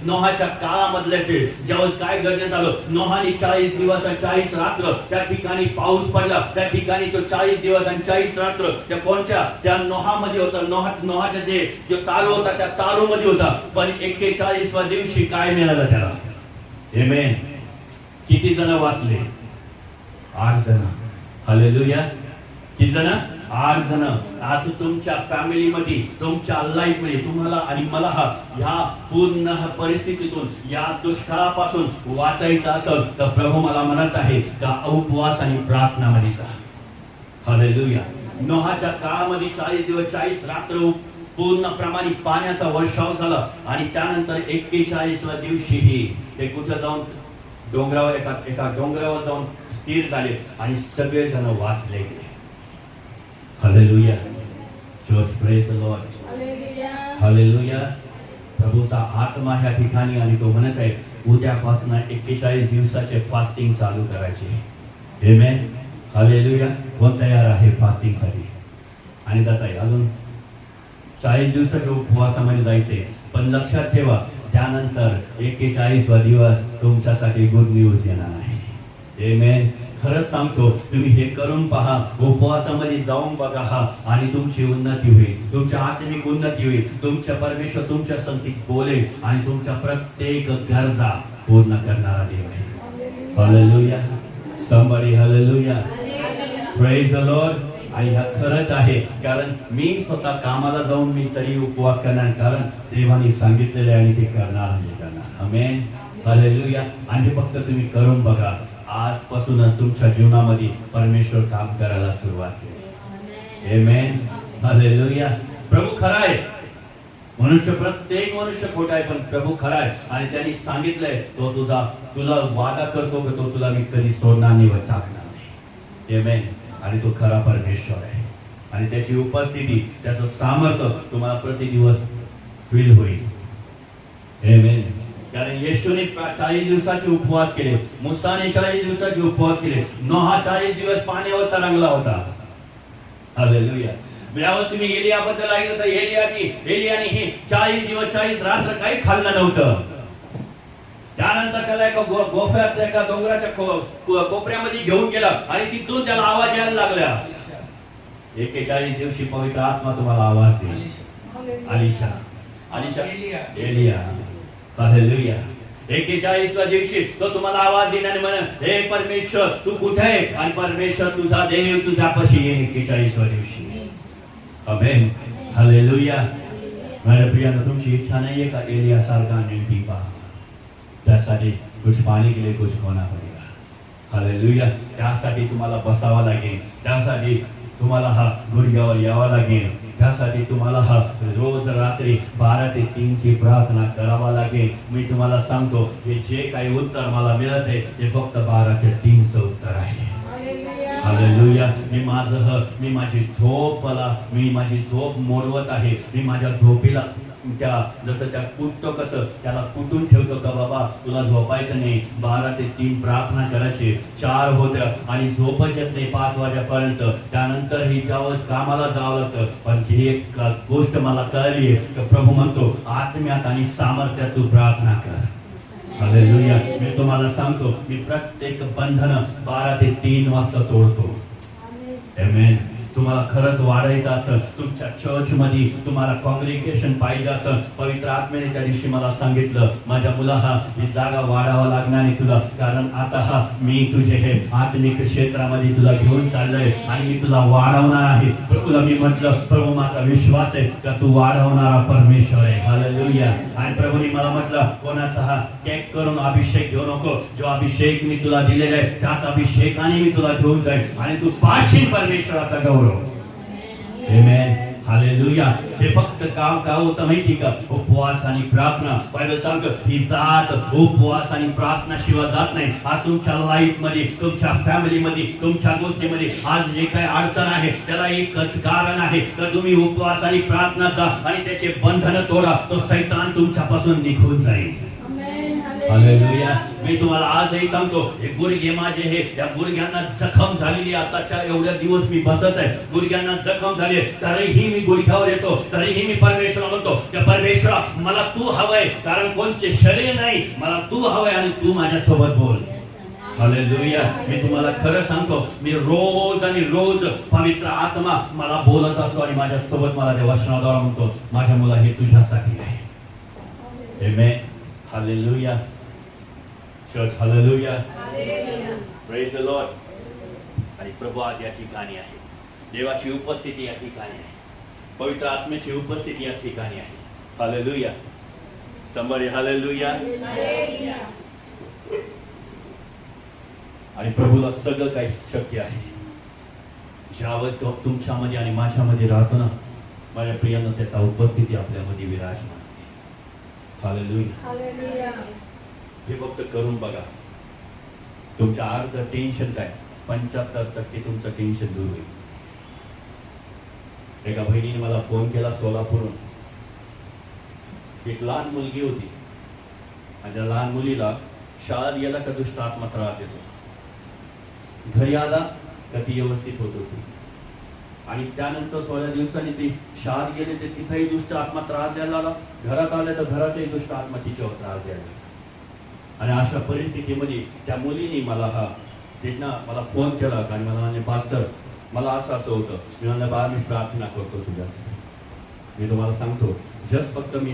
नोहाच्या काळामधले ज्यावेळेस काय घडण्यात आलं, नोहाने 40 दिवस आणि 40 रात्र त्या ठिकाणी पाऊस पडला. त्या ठिकाणी तो 40 दिवस आणि 40 रात्र त्या कोणत्या त्या नोहामध्ये होता. नोहाचा जो तारू होता त्या तारूमध्ये होता. पण 41व्या दिवशी काय मिळालं त्याला? आमेन. किती जण वाचले? 8 जण. हालेलुया. किती जण? 8 जण. आज तुमच्या फॅमिलीमध्ये, तुमच्या लाईफ मध्ये तुम्हाला आणि मला ह्या पूर्ण परिस्थितीतून, या दुष्काळापासून वाचायचं असेल तर प्रभू मला म्हणत आहे का उपवास आणि प्रार्थनामध्ये जा. हालेलुया. नोहाच्या काळामध्ये 40 दिवस 40 रात्र पूर्ण प्रमाणे पाण्याचा वर्षाव झाला. आणि त्यानंतर 41व्या दिवशीही ते कुठं जाऊन डोंगरावर एका डोंगरावर जाऊन स्थिर झाले आणि सगळे जण वाचले गेले. Hallelujah. Church praise the Lord. Hallelujah. प्रभूचा आत्मा ह्या ठिकाणी आणि तो म्हणत आहे उद्यापासून 41 दिवसाचे फास्टिंग चालू करायचे. आमेन. हालेलुया. कोण तयार आहे फास्टिंग साठी? आणि जात आहे अजून 40 दिवसाच्या उपवासामध्ये जायचे. पण लक्षात ठेवा, त्यानंतर 41वा दिवस तुमच्यासाठी गुड न्यूज येणार आहे. आमेन. खरंच सांगतो, तुम्ही हे करून पहा, उपवासामध्ये जाऊन बघा आणि तुमची उन्नती होईल, तुमच्या आत्मिक उन्नती होईल. तुमच्या परमेश्वर तुमच्या संगतीत बोलेल आणि तुमच्या प्रत्येक गरजा पूर्ण करणारा देव आहे. Hallelujah. somebody hallelujah. praise the Lord. आणि हा खरंच आहे, कारण मी स्वतः कामाला जाऊन मी तरी उपवास करणार, कारण देवाने सांगितलेले आणि ते करणार. आमेन. हालेलुया. आणि फक्त तुम्ही करून बघा, आजपासूनच तुमच्या जीवनामध्ये परमेश्वर काम करायला सुरुवात केली. आमेन. हालेलुया. प्रभू खरा आहे. प्रत्येक मनुष्य खोटा आहे, पण प्रभू खरा आहे. आणि त्यांनी सांगितलंय तो तुला वादा करतो की तो तुला मी कधी सोडणार नाही व टाकणार नाही. आमेन. आणि तो खरा परमेश्वर आहे. आणि त्याची उपस्थिती, त्याचं सामर्थ्य तुम्हाला प्रतिदिवस फील होईल. आमेन. कारण येशूने 40 दिवसाचे उपवास केले, मुसाने 40 दिवसाचे उपवास केले, नोहा 40 दिवस पाण्यावर तरंगला होता. हालेलुया. यावर तुम्ही एलियाबद्दल ऐकलं तर एलियाने ही 40 दिवस 40 रात्र काही खाल्लं नव्हतं. त्यानंतर त्याला एका गोफ्यात एका डोंगराच्या कोपऱ्यामध्ये घेऊन गेला आणि तिथून त्याला आवाज यायला लागला. 41 दिवशी पवित्र आत्मा तुम्हाला आवाज देईल. एलिया. हालेलुया. 41व्या दिवशी तो तुम्हाला आवाज देण्याने म्हणेल, हे परमेश्वर तू कुठे आहे? आणि परमेश्वर तुझा देव तुझ्यापाशी येईल 41व्या दिवशी. आमेन. हालेलुया. माझ्या प्रियांनो, तुमची इच्छा नाहीये का एलिया सारखा नेमकी पहा? त्यासाठी कुछ पाणी के लिए कुछ होना पडेगा. हालेलुया. त्यासाठी तुम्हाला बसावं लागेल, त्यासाठी तुम्हाला हा गुडघ्यावर यावं लागेल, त्यासाठी तुम्हाला हा रोज रात्री 12 ते 3 ची प्रार्थना करावा लागेल. मी तुम्हाला सांगतो, हे जे काही उत्तर मला मिळत आहे ते फक्त 12 ते 3 चं उत्तर आहे. हालेलुया. मी माझी झोप मोडवत आहे. मी माझ्या झोपेला जसं त्या कुटतो, कसं त्याला कुटून ठेवतो का बाबा तुला झोपायचं नाही, 12 ते 3 प्रार्थना करायची. 4 होत्या आणि झोपच येत नाही 5 वाजेपर्यंत. त्यानंतर ही त्यावेळेस कामाला जावं लागतं. पण ही एक गोष्ट मला कळली आहे, प्रभू म्हणतो आत्म्यात आणि सामर्थ्यात तू प्रार्थना कर. हालेलुया. मी तुम्हाला सांगतो, मी प्रत्येक बंधन 12 ते 3 वाजता तोडतो. आमेन. तुम्हाला खरंच वाढायचं असेल, तुमच्या चर्च मध्ये तुम्हाला कॉंग्रिगेशन पाहिजे असेल, पवित्र आत्म्याने त्या दिवशी मला सांगितलं, माझ्या मुला ही जागा वाढावा लागणार आहे तुला, कारण आता मी तुझे हे आत्मिक क्षेत्रामध्ये तुला घेऊन चाललोय आणि मी तुला वाढवणार आहे. प्रभूला मी म्हटलं, प्रभू माझा विश्वास आहे का तू वाढवणारा परमेश्वर आहे. हालेलुया. आणि प्रभूने मला म्हटलं, कोणाचा हा केक करून अभिषेक घेऊ नको, जो अभिषेक मी तुला दिलेला आहे त्याच अभिषेकाने मी तुला घेऊन जाईल आणि तू पाशील परमेश्वराचा गौरव. आमेन. हालेलुया. हे फक्त काम काय होतं माहिती का? उपवास आणि प्रार्थना. बायबल सांगतं ही जात उपवास आणि प्रार्थना शिवाय जात नाही. आज तुमच्या लाईफ मध्ये, तुमच्या फॅमिली मध्ये, तुमच्या गोष्टीमध्ये आज जे काही अडचण आहे त्याला एकच कारण आहे, तर तुम्ही उपवास आणि प्रार्थनाचा आणि त्याचे बंधन तोडा, तो शैतान तुमच्यापासून निघून जाईल. हालेलुया. मी तुम्हाला आजही सांगतो, हे गुडघे माझे हे, या गुडघ्यांना जखम झालेली, आताच्या एवढ्या दिवस मी बसत आहे, गुडघ्यांना जखम झाली, तरीही मी गुडघ्यावर येतो, तरीही मी परमेश्वरा म्हणतो, त्या परमेश्वरा मला तू हवंय, कारण कोणचे शरीर नाही, मला तू हवंय आणि तू माझ्या सोबत बोल. हालेलुया. मी तुम्हाला खरं सांगतो, मी रोज आणि रोज पवित्र आत्मा मला बोलत असतो आणि माझ्या सोबत मला त्या वचनाद्वारे म्हणतो, माझ्या मुला हे तुझ्यासाठी आहे. Amen. Hallelujah. Church, hallelujah. Praise the Lord. आणि प्रभू आज या ठिकाणी आहे, देवाची उपस्थिती या ठिकाणी आहे, पवित्र आत्म्याची उपस्थिती या ठिकाणी आहे. हालेलुया. somebody hallelujah. आणि प्रभूला सगळं काही शक्य आहे. ज्यावर तो तुमच्यामध्ये आणि माझ्यामध्ये राहतो ना, माझ्या प्रियांना त्याचा उपस्थिती आपल्यामध्ये विराजमान. हालेलुया. हे फक्त करून बघा, तुमच्या अर्ध टेन्शन काय, 75% तुमचं टेन्शन दूर होईल. एका बहिणीने मला फोन केला सोलापूरहून. एक लहान मुलगी होती आणि त्या लहान मुलीला शाळेत गेला का दुष्ट आत्मा त्रास देतो, घरी आला का ती व्यवस्थित होत होती, आणि त्यानंतर थोड्या दिवसांनी ती शाळेत गेले तर तिथेही दुष्ट आत्मा त्रास द्यायला लागला, घरात आले तर घरातही दुष्ट आत्मा तिच्यावर त्रास द्यायला. आणि अशा परिस्थितीमध्ये त्या मुलीने मला मला फोन केला आणि मला म्हणजे, पास्टर मला असं होतं. मी म्हणलं, बा मी प्रार्थना करतो तुझ्यासाठी. मी तुम्हाला सांगतो, जस्ट फक्त मी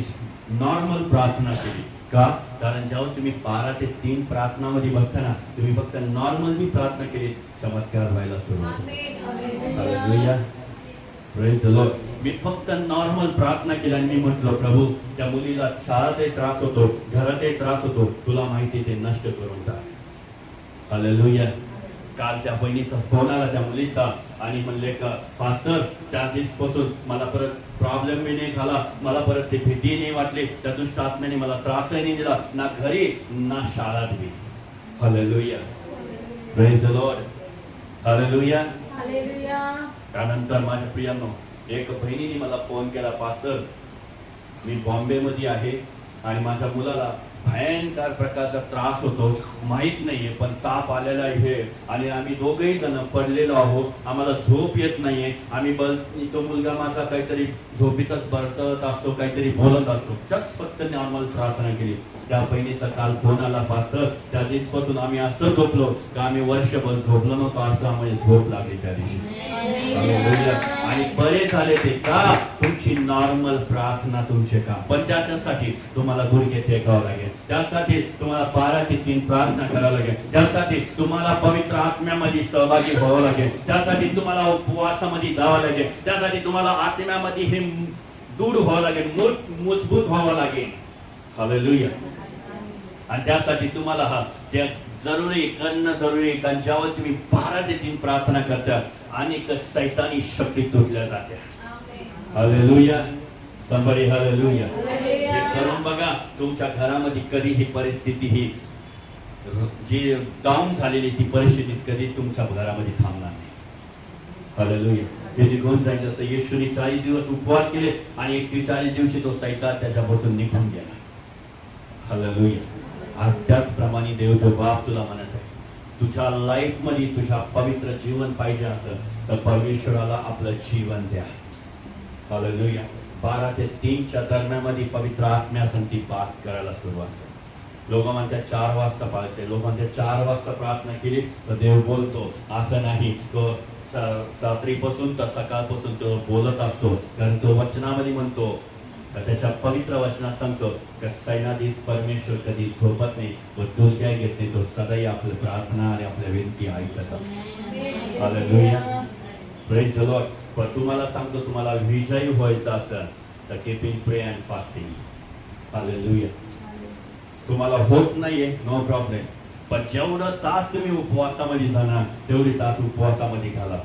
नॉर्मल प्रार्थना केली का, कारण जेव्हा तुम्ही 12 ते 3 प्रार्थनामध्ये बसता ना, तुम्ही फक्त नॉर्मली प्रार्थना केली, चमत्कार व्हायला सुरुवात होते. हालेलुया. Praise the Lord. मी फक्त नॉर्मल प्रार्थना केली आणि मी म्हटलं, प्रभू त्या मुलीला शाळेतही त्रास होतो, घरातही त्रास होतो, तुला माहिती ते नष्ट करून टाक. हालेलुया. काल त्या बहिणीचा फोन आला त्या मुलीचा आणि म्हणले का, पास्टर त्या दिवसापासून मला परत प्रॉब्लेम नाही झाला, मला परत ते भीती नाही वाटली, त्या दुष्ट आत्म्याने मला त्रासही नाही दिला, ना घरी ना शाळेत बी. Hallelujah. Praise the Lord. Hallelujah. त्यानंतर माझ्या प्रियांनो, एक बहिणीने मला फोन केला, पास्टर मी बॉम्बे मध्ये आहे आणि माझ्या मुलाला भयंकर प्रकारचा त्रास होतो, माहित नाहीये पण ताप आलेला आहे आणि आम्ही दोघेही जण पडलेलो आहोत, आम्हाला झोप येत नाहीये, आम्ही तो मुलगा माझा काहीतरी झोपीतच बरतत असतो, काहीतरी बोलत असतो. जस्ट फक्त नॉर्मल प्रार्थना केली. त्या बहिणीचा काल फोन आला, पास्टर त्या दिवसापासून आम्ही असं झोपलो का आम्ही वर्षभर झोपलो नव्हतो, असं आम्हाला झोप लागली त्या दिवशी. आणि बरे झाले ते का, तुमची नॉर्मल प्रार्थना तुमचे का. पण त्याच्यासाठी तुम्हाला गुडघे टेकावं लागेल, त्यासाठी तुम्हाला 12 ते 3 प्रार्थना करावं लागेल, त्यासाठी तुम्हाला पवित्र आत्म्यामध्ये सहभागी व्हावं लागेल, त्यासाठी तुम्हाला उपवासामध्ये जावं लागेल, त्यासाठी तुम्हाला आत्म्यामध्ये हे दूर व्हावं लागेल, मजबूत व्हावं लागेल. हालेलुया. आणि त्यासाठी तुम्हाला त्या जरुरी करणं जरुरी, कारण जेव्हा तुम्ही 12 ते 3 प्रार्थना करता अनेक सैतानी शक्ती तुटल्या जाते. हालेलुया. somebody hallelujah. हे करून बघा, तुमच्या घरामध्ये कधी ही परिस्थिती ही जी डाऊन झालेली ती परिस्थिती कधी तुमच्या घरामध्ये थांबणार नाही. हालेलुया. ते निघून जाईल. जसं येशूने 40 दिवस उपवास केले आणि 41 दिवशी तो सैतान त्याच्यापासून निघून गेला. हालेलुया. आज त्याचप्रमाणे देवचा बाप तुला म्हणत आहे, तुझ्या लाईफ मध्ये तुझ्या पवित्र जीवन पाहिजे असेल तर परमेश्वराला आपलं जीवन द्या. हालेलुया. 12 ते 3 च्या दरम्यान पवित्र आत्म्यासाठी बात करायला सुरुवात कर. लोक म्हणतात 4 वाजता पाळायचे, लोक म्हणतात 4 वाजता प्रार्थना केली तर देव बोलतो, असं नाही. तो रात्रीपासून तर सकाळपासून तो बोलत असतो, कारण तो वचनामध्ये म्हणतो का त्याच्या पवित्र वचनात सांगतो का सैन्याधीश परमेश्वर कधी झोपत नाही, तो डोक्यात घेत नाही, तो सदैव आपली प्रार्थना आणि आपल्या विनंती ऐकत असतो. Hallelujah, praise the Lord. पण तुम्हाला सांगतो, तुम्हाला विजयी व्हायचं असेल तर keeping prey and fasting. Hallelujah. तुम्हाला होत नाहीये, नो प्रॉब्लेम, पण जेवढं तास तुम्ही उपवासामध्ये जाणार तेवढी तास उपवासामध्ये घाला.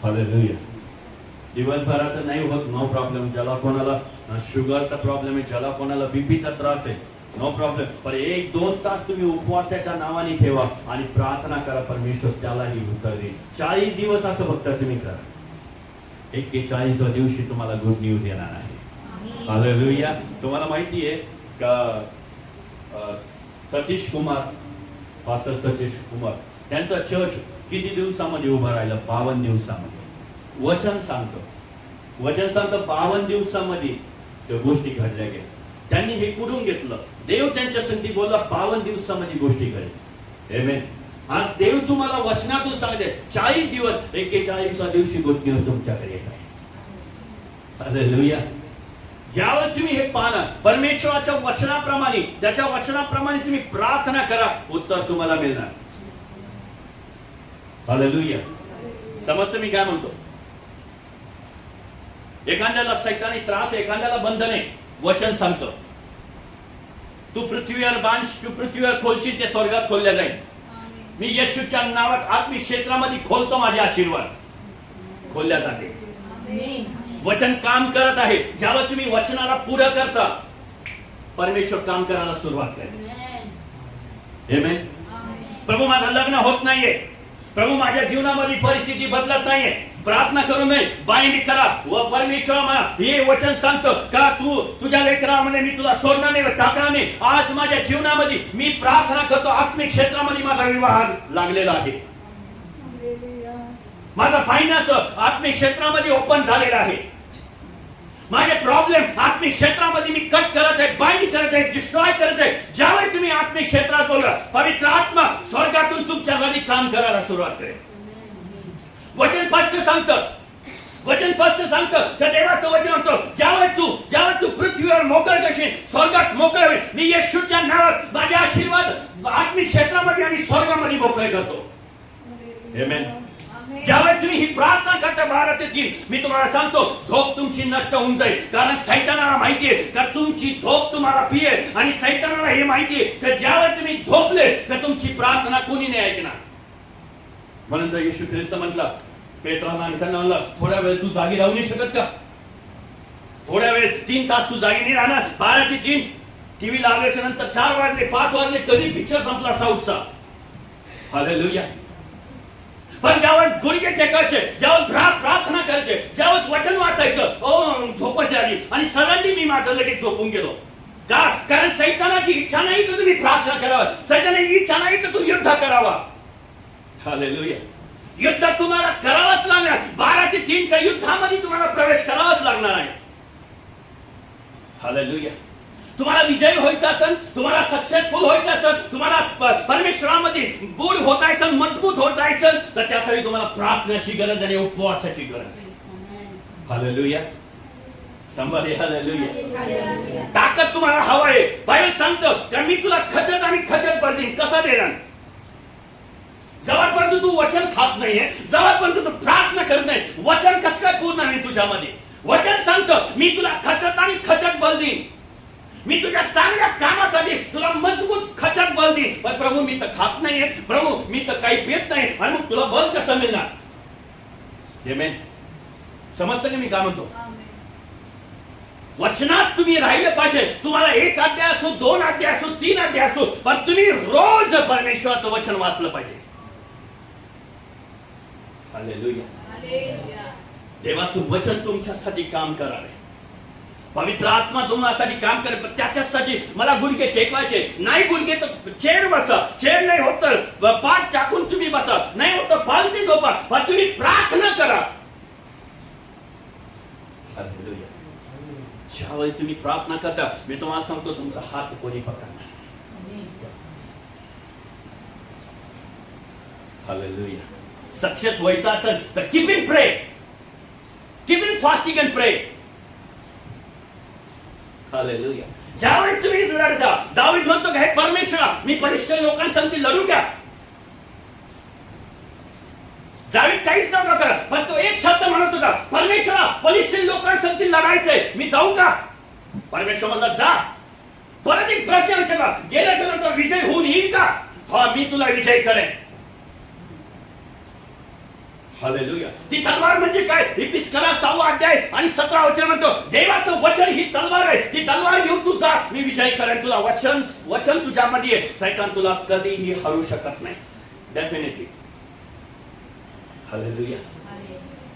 हालेलुया. दिवसभराचं नाही होत, नो प्रॉब्लेम. ज्याला कोणाला शुगरचा प्रॉब्लेम आहे, ज्याला कोणाला बीपीचा त्रास आहे, नो प्रॉब्लेम, पण 1-2 तास तुम्ही उपवासाच्या नावाने ठेवा आणि प्रार्थना करा, परमेश्वर त्यालाही उत्तर देईल. 40 दिवस असं फक्त तुम्ही करा. 41व्या दिवशी तुम्हाला गुड न्यूज येणार आहे. हालेलुया. तुम्हाला माहिती आहे का सतीश कुमार, पास्टर सतीश कुमार, त्यांचा चर्च किती दिवसामध्ये उभं राहिलं? 52 दिवसामध्ये. वचन सांगतं 52 दिवसामध्ये त्या गोष्टी घडल्या गेल्या. त्यांनी हे कुठून घेतलं? देव त्यांच्या संधी बोलला 52 दिवसामध्ये गोष्टी घडल्या. आमेन. आज देव तुम्हाला वचनातून सांगते 40 दिवस, 41व्या दिवशी गुड न्यूज तुमच्याकडे येत आहे. हालेलुया. ज्यावेळेस तुम्ही हे पाहणार, परमेश्वराच्या वचनाप्रमाणे, त्याच्या वचनाप्रमाणे तुम्ही प्रार्थना करा, उत्तर तुम्हाला मिळणार. हालेलुया. समजतं मी काय म्हणतो? एखाद्याला सैतानी त्रास, एखाद्याला बंधन आहे, वचन सांगतो तू पृथ्वीवर बांध, तू पृथ्वीवर खोलशील, ते स्वर्गात खोलल्या जाईल. मी येशूच्या नावात आत्मिक क्षेत्रामध्ये खोलतो, माझे आशीर्वाद खोलल्या जाते. वचन काम करत आहे. ज्यावेळेस तुम्ही वचनाला पुढे करता, परमेश्वर काम करायला सुरुवात करेल. आमेन. प्रभू माझं लग्न होत नाहीये, प्रभू माझ्या जीवनामध्ये परिस्थिती बदलत नाहीये, प्रार्थना करू नये, बाइंड करा व परमेश्वर मला हे वचन सांगतो का तू तुझ्या लेकरामध्ये मी तुला सोडणार नाही, टाकणार नाही. आज माझ्या जीवनामध्ये मी प्रार्थना करतो, आत्मिक क्षेत्रामध्ये माझा विवाह लागलेला आहे, माझा फायनान्स आत्मिक क्षेत्रामध्ये ओपन झालेला आहे, माझे प्रॉब्लेम आत्मिक क्षेत्रामध्ये मी कट करत आहे, बाइंड करत आहे, डिस्ट्रॉय करत आहे. ज्यावेळी तुम्ही आत्मिक क्षेत्रात बोलला, पवित्र आत्मा स्वर्गातून तुमच्यासाठी काम करायला सुरुवात करेल. वचन स्पष्ट सांगतं, वचन स्पष्ट सांगतं की देवाचं वचन होतं, ज्यावेळी तू पृथ्वीवर मोकळ करशील, स्वर्गात मोकळ होईल. मी येशूच्या नावात माझे आशीर्वाद आत्मिक क्षेत्रामध्ये आणि स्वर्गामध्ये मोकळे करतो. आमेन. ज्यावेळी तुम्ही ही प्रार्थना करता 12 ते 3, मी तुम्हाला सांगतो झोप तुमची नष्ट होऊन जाईल. कारण सैतानाला माहितीये का तुमची झोप तुम्हाला पिये, आणि सैतानाला हे माहितीये की ज्यावेळी तुम्ही झोपले तर तुमची प्रार्थना कोणी नाही ऐकणार. म्हणून तर येशू ख्रिस्त म्हटलं पेत्राला आणि त्यांना म्हणलं, थोड्या वेळ तू जागी राहू नाही शकत का? थोड्या वेळ 3 तास तू जागी नाही राहणार? 12 ते 3 टीव्ही लावल्याच्या नंतर 4 वाजले 5 वाजले, कधी पिक्चर संपला साऊथचा. हालेलुया. पण ज्यावेळेस गुडघे टेकायचे, ज्यावेळेस प्रार्थना करायचे, ज्यावेळेस वचन वाचायचं, झोपायची आली आणि सडनली मी माझं लगेच झोपून गेलो. का? कारण सैतानाची इच्छा नाही की तुम्ही प्रार्थना करावं, सैतानाची इच्छा नाही की तू युद्ध करावा. हालेलुया. युद्ध तुम्हाला करावंच लागणार. 12 ते 3च्या युद्धामध्ये तुम्हाला प्रवेश करावाच लागणार आहे. हालेलुया. तुम्हाला विजयी व्हायचं असेल, तुम्हाला सक्सेसफुल व्हायचं असेल, तुम्हाला परमेश्वरामध्ये बुड होतायचं, मजबूत होतायचं, तर त्यासाठी तुम्हाला प्रार्थनेची गरज आणि उपवासाची गरज आहे. हालेलुया. संभाले. हालेलुया. ताकद तुम्हाला हवं आहे. बायबल सांगतं की मी तुला खचत आणि खचत बळ देईन. कसं देणार? जवळपर्यंत तू वचन खात नाहीये, जवळपर्यंत तू प्रार्थना करत नाही, वचन कसं काय पूर्ण आहे तुझ्यामध्ये? वचन सांगतं मी तुला खचत आणि खचत बळ देईन, मी तुझ्या चांगल्या कामासाठी तुला मजबूत खचत बळ देईन. पण प्रभू मी तर खात नाहीये, प्रभू मी तर काही पेत नाही, आणि मग तुला बळ कसं मिळणार? आमेन. समजतं की मी काय म्हणतो? वचनात तुम्ही राहिले पाहिजे. तुम्हाला 1 अध्याय असो, 2 अध्याय असो, 3 अध्याय असो, पण तुम्ही रोज परमेश्वराचं वचन वाचलं पाहिजे. हालेलुया. देवाचं वचन तुमच्यासाठी काम करावे, पवित्र आत्मा तुम्हासाठी काम करे. पण त्याच्यासाठी मला गुडघे टेकवायचे नाही. गुडघे तर चेअर बसा, चेअर नाही होत तर पाठ टाकून तुम्ही बसा, नाही होत तर पालती झोपा, पण तुम्ही प्रार्थना करा. हालेलुया. ज्यावेळी तुम्ही प्रार्थना करता, मी तुम्हाला सांगतो तुमचा हात कोणी पकडणार. हालेलुया. सक्सेस व्हायचं असेल तर कीप इन प्रे, कीप इन फास्टिंग अँड प्रे. हालेलुया. ज्यावेळी तुम्ही लढता, दावीद म्हणतो का हे परमेश्वरा मी पलिष्ठ लोकांसंगती लढू का? दावीद काहीच नव्हता करत, पण तो एक शब्द म्हणत होता, परमेश्वरा बलिष्ठ लोकांसंगती लढायचंय, मी जाऊ का? परमेश्वर म्हणला जा. परत एक प्रश्न विचारला, गेल्याच्या नंतर विजय होऊन येईल का? हा, मी तुला विजय करेन. हालेलुया. ती तलवार म्हणजे काय? इपिस्कला 6 अध्याय आणि 17 वचन म्हणतो, देवाचं वचन ही तलवार आहे, ती तलवार घेऊन तू जा, मी विजय करेन. तुला वचन तुझ्यामध्ये आहे, शैतान तुला कधीही हरू शकत नाही. डेफिनेटली. हालेलुया.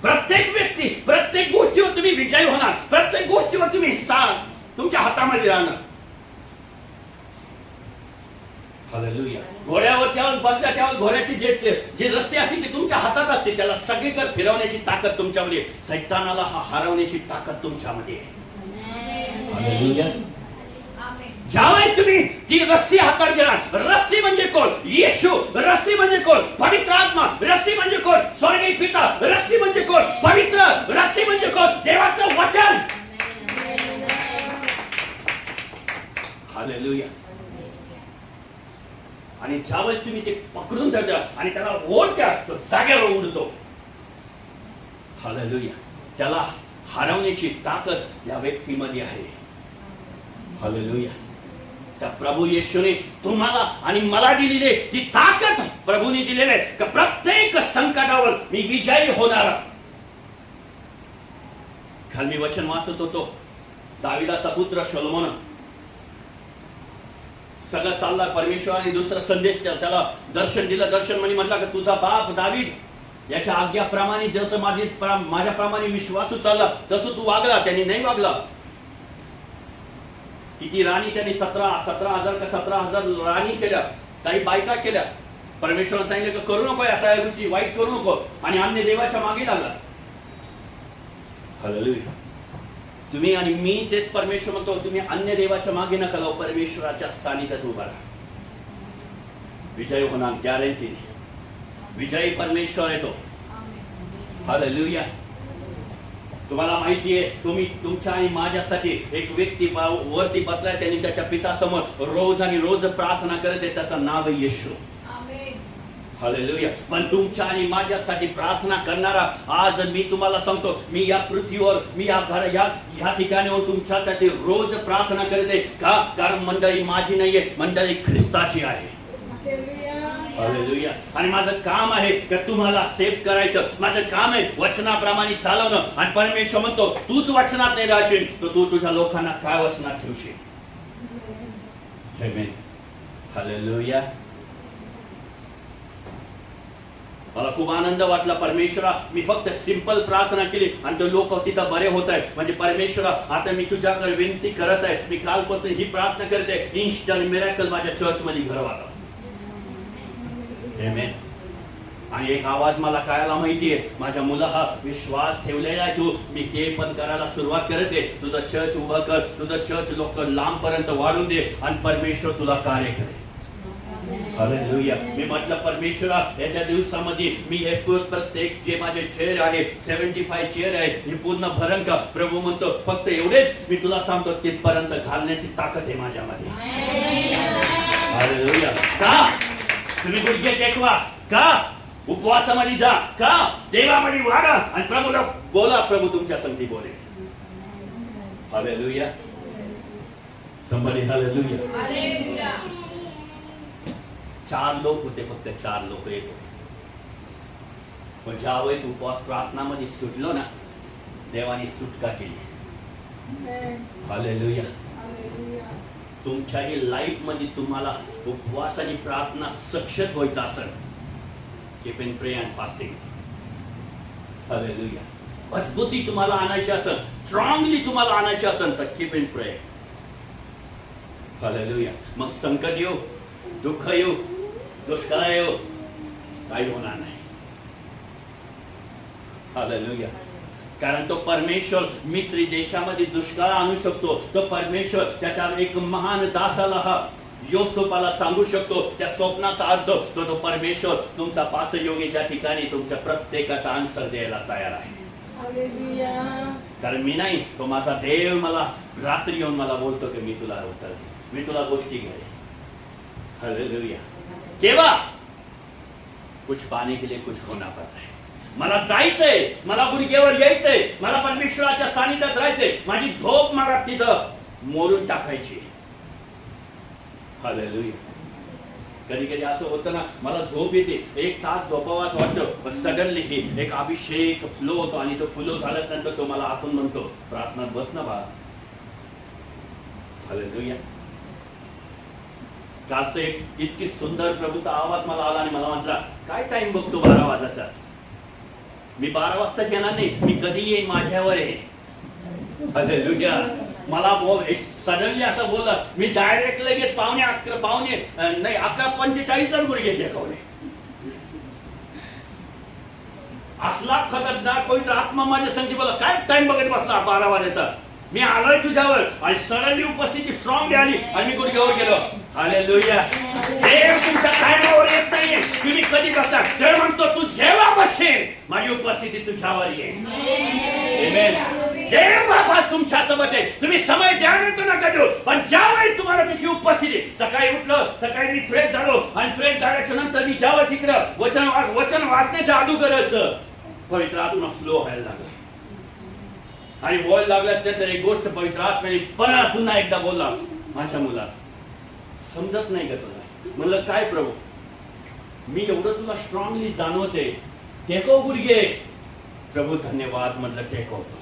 प्रत्येक व्यक्ती, प्रत्येक गोष्टीवर तुम्ही विजय होणार, प्रत्येक गोष्टीवर तुम्ही तुमच्या हातामध्ये राहणार. हालेलुया. घोड्यावर त्यावर बसल्या त्यावर घोड्याची जे रस्ते असतील ते तुमच्या हातात असते, त्याला सगळीकडे फिरवण्याची ताकद तुमच्यामध्ये, शैतानाला हरवण्याची ताकद तुमच्यामध्ये आहे. हालेलुया. ज्यावेळी तुम्ही ती रस्सी हातात घेणार, रस्सी म्हणजे कोण? येशू. रस्सी म्हणजे कोण? पवित्र आत्मा. रस्सी म्हणजे कोण? स्वर्गीय पिता. रस्सी म्हणजे कोण? पवित्र. रस्सी म्हणजे कोण? देवाचं वचन. हालेलुया. आणि ज्यावेळेस तुम्ही ते पकडून धरता आणि त्याला ओढता, तो जागेवर उडतो. हालेलुया. त्याला हरवण्याची ताकद या व्यक्तीमध्ये आहे. हालेलुया. त्या प्रभू येशूने तुम्हाला आणि मला दिलेली ती ताकद प्रभूने दिलेली आहे की प्रत्येक संकटावर मी विजयी होणार. काल मी वचन वाचत होतो, दाविदाचा पुत्र शलोमोन सगळं चालला, परमेश्वराने दुसरा संदेश त्याला दर्शन दिलं. दर्शन म्हटलं की तुझा बाप दावीद याच्या आज्ञाप्रमाणे जसं माझ्याप्रमाणे विश्वासू चालला तसं तू वागला. त्यांनी नाही वागला. किती राणी त्यांनी 17,000 का 17,000 राणी केल्या, काही बायका केल्या. परमेश्वराने सांगितलं की करू नको, असा रुची वाईट करू नको, आणि अन्य देवाच्या मागे लागला. हालेलुया. तुम्ही आणि मी तेच परमेश्वर म्हणतो, तुम्ही अन्य देवाच्या मागे नका लावू, परमेश्वराच्या सानिध्यात उभा राहा. विजय होणार गॅरंटीने. विजयी परमेश्वर येतो. हालेलुया. तुम्हाला माहिती आहे, तुम्ही तुमच्या आणि माझ्यासाठी एक व्यक्ती वरती बसलाय, त्यांनी त्याच्या पितासमोर रोज आणि रोज प्रार्थना करत आहे, त्याचं नाव आहे येशू. हालेलुया. पण तुमच्या आणि माझ्यासाठी प्रार्थना करणारा आज मी तुम्हाला सांगतो, मी या पृथ्वीवर, मी या ठिकाणीवर तुमच्यासाठी रोज प्रार्थना करते. का? कारण मंडळी माझी नाहीये, मंडळी ख्रिस्ताची आहे. हालेलुया. आणि माझं काम आहे की तुम्हाला सेव्ह करायचं. माझं काम आहे वचनाप्रमाणे चालवणं. आणि परमेश्वर म्हणतो, तूच वचनात नाही राहशील तर तू तुझ्या लोकांना काय वचनात ठेवशील? आमेन. हालेलुया. मला खूप आनंद वाटला. परमेश्वरा, मी फक्त सिंपल प्रार्थना केली आणि ते लोक तिथं बरे होत आहेत. म्हणजे परमेश्वरा, आता मी तुझ्याकडे विनंती करत आहे, मी कालपासून ही प्रार्थना करते, इन्स्टंट मिरेकल माझ्या चर्च मध्ये घडवा. आमेन. आणि एक आवाज मला कळायला माहितीये, माझ्या मुलाहा विश्वास ठेवलेला आहे तू, मी ते पण करायला सुरुवात करते. तुझं चर्च उभं कर, तुझं चर्च लोक लांब पर्यंत वाढून दे आणि परमेश्वर तुला कार्य करे. हालेलुया. मी म्हटलं परमेश्वरा, येत्या दिवसामध्ये मी हे प्रत्येक जे माझे चेअर आहे 75 चेअर आहे, हे पूर्ण भरण का? प्रभू म्हणतो फक्त एवढेच मी तुला सांगतो, तिथपर्यंत घालण्याची ताकद आहे माझ्यामध्ये. हालेलुया. का? तुम्ही गुडघे टेकवा का? उपवासामध्ये जा का? देवामध्ये वाढा आणि प्रभूला बोला, प्रभू तुमच्या संगती बोले. हालेलुया. somebody hallelujah. 4 लोक होते, फक्त 4 लोक येत होते. पण ज्यावेळेस उपवास प्रार्थनामध्ये सुटलो ना, देवाने सुटका केली. हालेलुया. तुमच्याही लाईफ मध्ये तुम्हाला उपवास आणि प्रार्थना सक्सेस व्हायचं असेल, keep in prey and fasting. Hallelujah. मजबूती तुम्हाला आणायची असेल, स्ट्रॉंगली तुम्हाला आणायची असेल तर कीप इन प्रे. हालेलुया. मग संकट येऊ, दुःख येऊ, दुष्काळ येऊ, काही होणार नाही. हालेलुया. कारण तो परमेश्वर मिस्री देशामध्ये दुष्काळ आणू शकतो. तो परमेश्वर त्याच्या एक महान दासाला योसेफाला सांगू शकतो त्या स्वप्नाचा अर्थ तो परमेश्वर तुमचा पासयोगीच्या ठिकाणी तुमच्या प्रत्येकाचा आन्सर द्यायला तयार आहे. कारण मी नाही, तो माझा देव मला रात्री येऊन मला बोलतो की मी तुला उत्तर दे, मी तुला गोष्टी घे. हालेलुया. केव्हा? कुछ पाने के लिए कुछ होना पड़ता है. मला जायचंय, मला गुडघेवर यायचंय, मला परमेश्वराच्या सानिध्यात राहायचंय. माझी झोप मला तिथं मोडून टाकायची. हालेलुया. कधी कधी असं होतं ना, मला झोप येते, 1 तास झोपावं असं वाटतं, पण सडनली ही एक अभिषेक फ्लो होतो आणि तो फ्लो झाल्यानंतर तो मला आतून म्हणतो प्रार्थनात बस ना बाळा. हालेलुया. काल तर इतकी सुंदर प्रभूचा आवाज मला आला आणि मला म्हटला काय टाइम बघतो 12 वाजता. मी 12 वाजता येणार नाही, मी कधी येईन माझ्यावर आहे. हालेलुया. मला सडनली असं बोललं, मी डायरेक्ट लगेच 11:45 गुडघे टेकवले. असला खतरनाक पवित्र आत्मा माझ्या संगती बोला काय टाइम बघत बसला 12 वाजायचा. मी आलोय तुझ्यावर आणि सडनली उपस्थिती स्ट्रॉंग आली आणि मी गुडघ्यावर गेलो. हालेलुया. देव तुमच्या टाइमावर येत नाहीये, तुम्ही कधी बसता. देव म्हणतो तू जेव्हा बसशील माझी उपस्थिती तुझ्यावर येईल. आमेन. देव बापास तुमच्या सोबत आहे. तुम्ही समय द्यायला नका देऊ, पण ज्यावेळी तुम्हाला त्याची उपस्थिती, सकाळी उठलो, सकाळी मी फ्रेश झालो आणि फ्रेश झाल्याच्या नंतर मी ज्यावेळेस इकडं वचन वाचण्याच्या अगोदरच पवित्र आत्मा फ्लो व्हायला लागला आणि व्हायला लागल्यानंतर एक गोष्ट पवित्र आत्म्याने पुन्हा एकदा बोलला, माझ्या मुला समजत नाही का तुला? म्हणलं काय प्रभू, मी एवढं तुला स्ट्रॉंगली जाणवते, टेकव गुडघे. प्रभू धन्यवाद. म्हटलं टेकवतो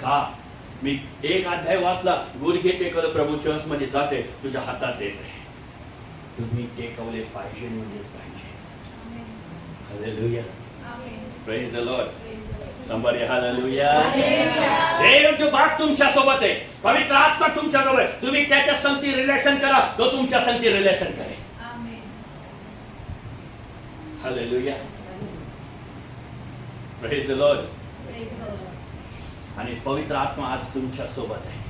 का? मी 1 अध्याय वाचला, गुडघे टेकवलं, प्रभू चर्च मध्ये जाते तुझ्या हातात देते, तुम्ही टेकवले पाहिजे म्हणजे पाहिजे. Hallelujah. Praise the Lord. somebody hallelujah. देव जो बात तुमच्या सोबत आहे, पवित्र आत्मा तुमच्या सोबत आहे, तुम्ही त्याच्या संगती रिलेशन करा, तो तुमच्या संगती रिलेशन करे. हालेलुया. Praise the Lord. आणि पवित्र आत्मा आज तुमच्या सोबत आहे.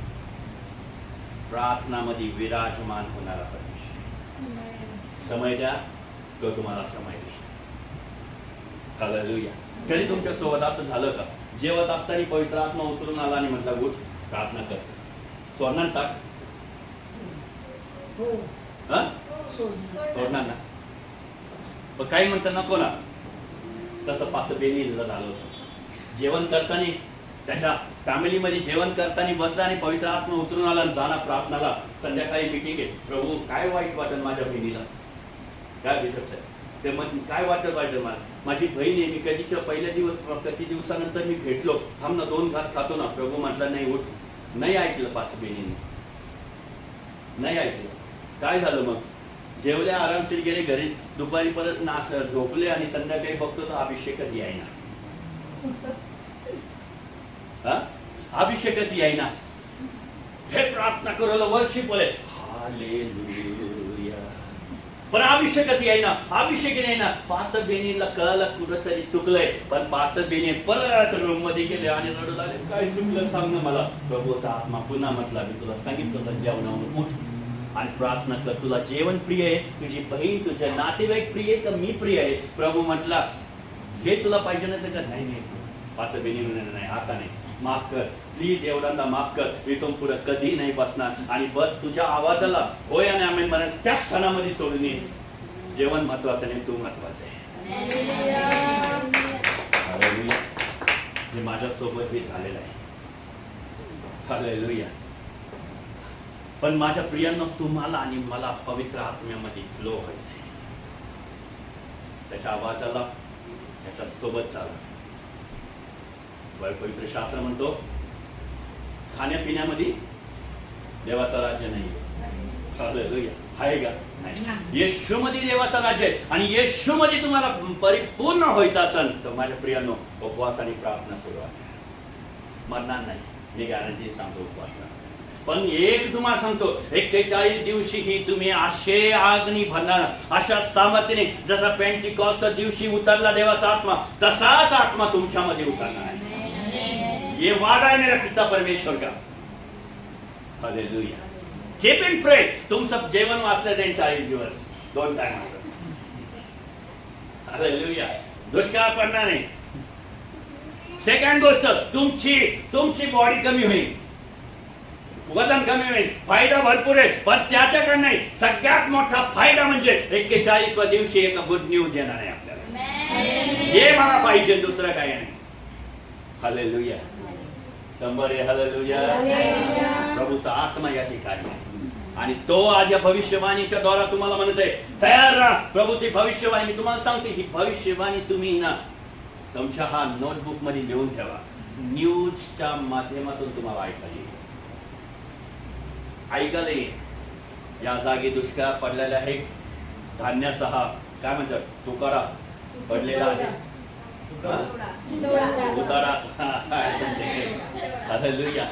प्रार्थनामध्ये विराजमान होणारा परमेश्वर. समय द्या, तो तुम्हाला समय दे. हालेलुया. कधी तुमच्या सोबत असं झालं का, जेवत असताना पवित्र आत्मा उतरून आला आणि म्हटला उठ प्रार्थना कर, सोडणार टाक? सोडणार ना? पण काही म्हणतात नको ना. तसं पास बेनीला झालं होतं. जेवण करताना त्याच्या फॅमिलीमध्ये जेवण करताना बसला आणि पवित्र आत्मा उतरून आला आणि जाणार प्रार्थनाला. संध्याकाळी मीटिंग आहे, प्रभू काय वाईट वाटेल माझ्या बहिणीला? काय बिशप साहेब ते मग काय वाटत मला, माझी बहीण आहे, मी कधीच्या पहिल्या किती दिवसानंतर मी भेटलो, थांब ना 2 घास खातो ना. प्रभू म्हटला नाही उठ. नाही ऐकलं पास बेनीने, नाही ऐकलं. काय झालं मग? जेवल्या, आरामशीर गेले घरी, दुपारी परत झोपले आणि संध्याकाळी बघतो तर अभिषेकच यायना. अभिषेकच यायना. हे प्रार्थना करायला वर्षी बोले हालेलुया, पण अभिषेकच यायना, अभिषेक यायना. पास्टर बेनीला कळलं कुठं तरी चुकलंय, पण पास्टर बेनी परत रूम मध्ये गेले आणि रडू लागले, काय चुकलं सांग ना मला. प्रभूचा आत्मा पुन्हा म्हटला, मी तुला सांगितलं होतं जेवणावरून उठ आणि प्रार्थना कर. तुला जेवण प्रिय आहे, तुझी बहीण, तुझे नातेवाईक प्रिय आहे का मी प्रिय आहे? प्रभू म्हटला हे तुला पाहिजे नाही तर नाही. पास्टर बेनी म्हणाले नाही, आता नाही, माफ कर प्लीज, एवढ्यांदा माफ कर, इथून पुढे कधी नाही बसणार. आणि बस तुझ्या आवाजाला होय आणि आमेन म्हणा त्याच क्षणामध्ये सोडून ये. जेवण महत्वाचं नाही, तू महत्वाचं आहे. हालेलुया. हे माझ्यासोबत हे झालेलं आहे. हालेलुया. पण माझ्या प्रियांनो, तुम्हाला आणि मला पवित्र आत्म्यामध्ये फ्लो व्हायचंय. त्याच्या आवाजाला त्याच्या सोबत चाला. पवित्र शास्त्र म्हणतो खाण्यापिण्यामध्ये देवाचा राज्य नाही. हालेलुया. आहे का? नाही. येशूमध्ये देवाचा राज्य आहे आणि येशूमध्ये तुम्हाला परिपूर्ण व्हायचं असेल तर माझ्या प्रियांनो उपवास आणि प्रार्थना सुरुवात मरणार नाही. मी गॅरंटी सांगतो उपवास. पण एक तुम्हाला सांगतो, 41 दिवशी ही तुम्ही असे आग्नी भरणार, अशा सामर्थ्याने जसा पेंटिकॉस्ट दिवशी उतरला देवाचा आत्मा, तसाच आत्मा तुमच्यामध्ये उतरणार आहे. ये वादा है मेरा पिता परमेश्वर का. हालेलुया. कीप इन प्रे. तुमचं जेवण वाचलं जाईल 40 दिवस 2 टाइम. हालेलुया. दुष्काळ पडणार नाही. सेकंड गोष्ट, तुमची बॉडी कमी होईल, वजन कमी होईल, फायदा भरपूर आहे. पण त्याच्याकडे नाही, सगळ्यात मोठा फायदा म्हणजे 41व्या दिवशी एक गुड न्यूज येणार आहे आपल्याला. हे मला पाहिजे, दुसरं काही नाही. हालेलुया. संबर हालेलुया. प्रभूचा आत्मा या ठिकाणी आहे. आणि तो आज या भविष्यवाणीच्या द्वारा तुम्हाला म्हणत आहे, तयार राहा. प्रभूची भविष्यवाणी मी तुम्हाला सांगते, ही भविष्यवाणी तुम्ही ना तुमच्या हा नोटबुक मध्ये लिहून ठेवा. न्यूजच्या माध्यमातून तुम्हाला ऐकायला येईल. ऐकायला येईल. या जागी दुष्काळ पडलेला आहे. धान्याचा हा काय म्हणतात तुकारा पडलेला आहे. उतारा. हालेलुया.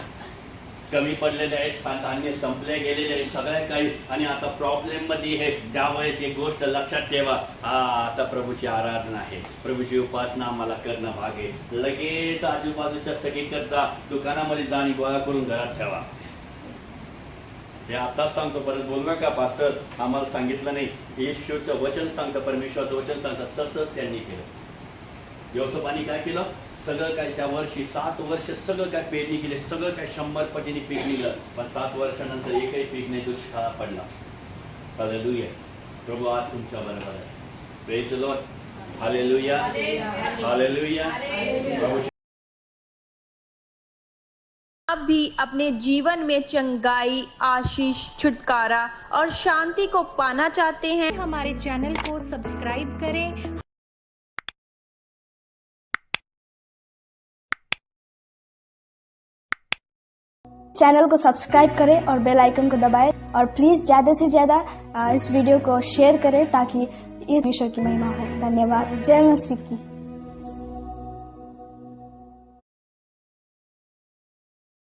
कमी पडलेले आहे, धान्य संपले गेलेले आहे, सगळ्या काही. आणि आता प्रॉब्लेम मध्ये आहे. त्यावेळेस एक गोष्ट लक्षात ठेवा, आता प्रभूची आराधना आहे, प्रभूची उपासना आम्हाला करणं भाग आहे. लगेच आजूबाजूच्या सगळीकडचा दुकानामध्ये जाणी गोळा करून घरात ठेवा. हे आताच सांगतो, परत बोल नका पास्टर आम्हाला सांगितलं नाही. येशूचं वचन सांगतं, परमेश्वराचं वचन सांगतं. तसंच त्यांनी केलं. योसेफाने काय केलं, सगळं काय त्या वर्षी 7 वर्ष सगळं काय पेरणी केली, सगळं काय 100 पटीने पीक निघलं. पण 7 वर्षानंतर एकही पीक नाही, दुष्काळ पडला. हालेलुया. प्रभू आज तुमच्या बरोबर आहे. Praise the Lord. Hallelujah. Hallelujah. प्रभू आप भी अपने जीवन में चंगाई, आशीष, छुटकारा और शांति को पाना चाहते हैं? हमारे चैनल को सब्सक्राइब करें। चैनल को सब्सक्राइब करें और बेल आइकन को दबाएं और प्लीज़ ज़्यादा से ज़्यादा इस वीडियो को शेयर करें ताकि इस ईश्वर की महिमा हो। धन्यवाद। जय मसीह की।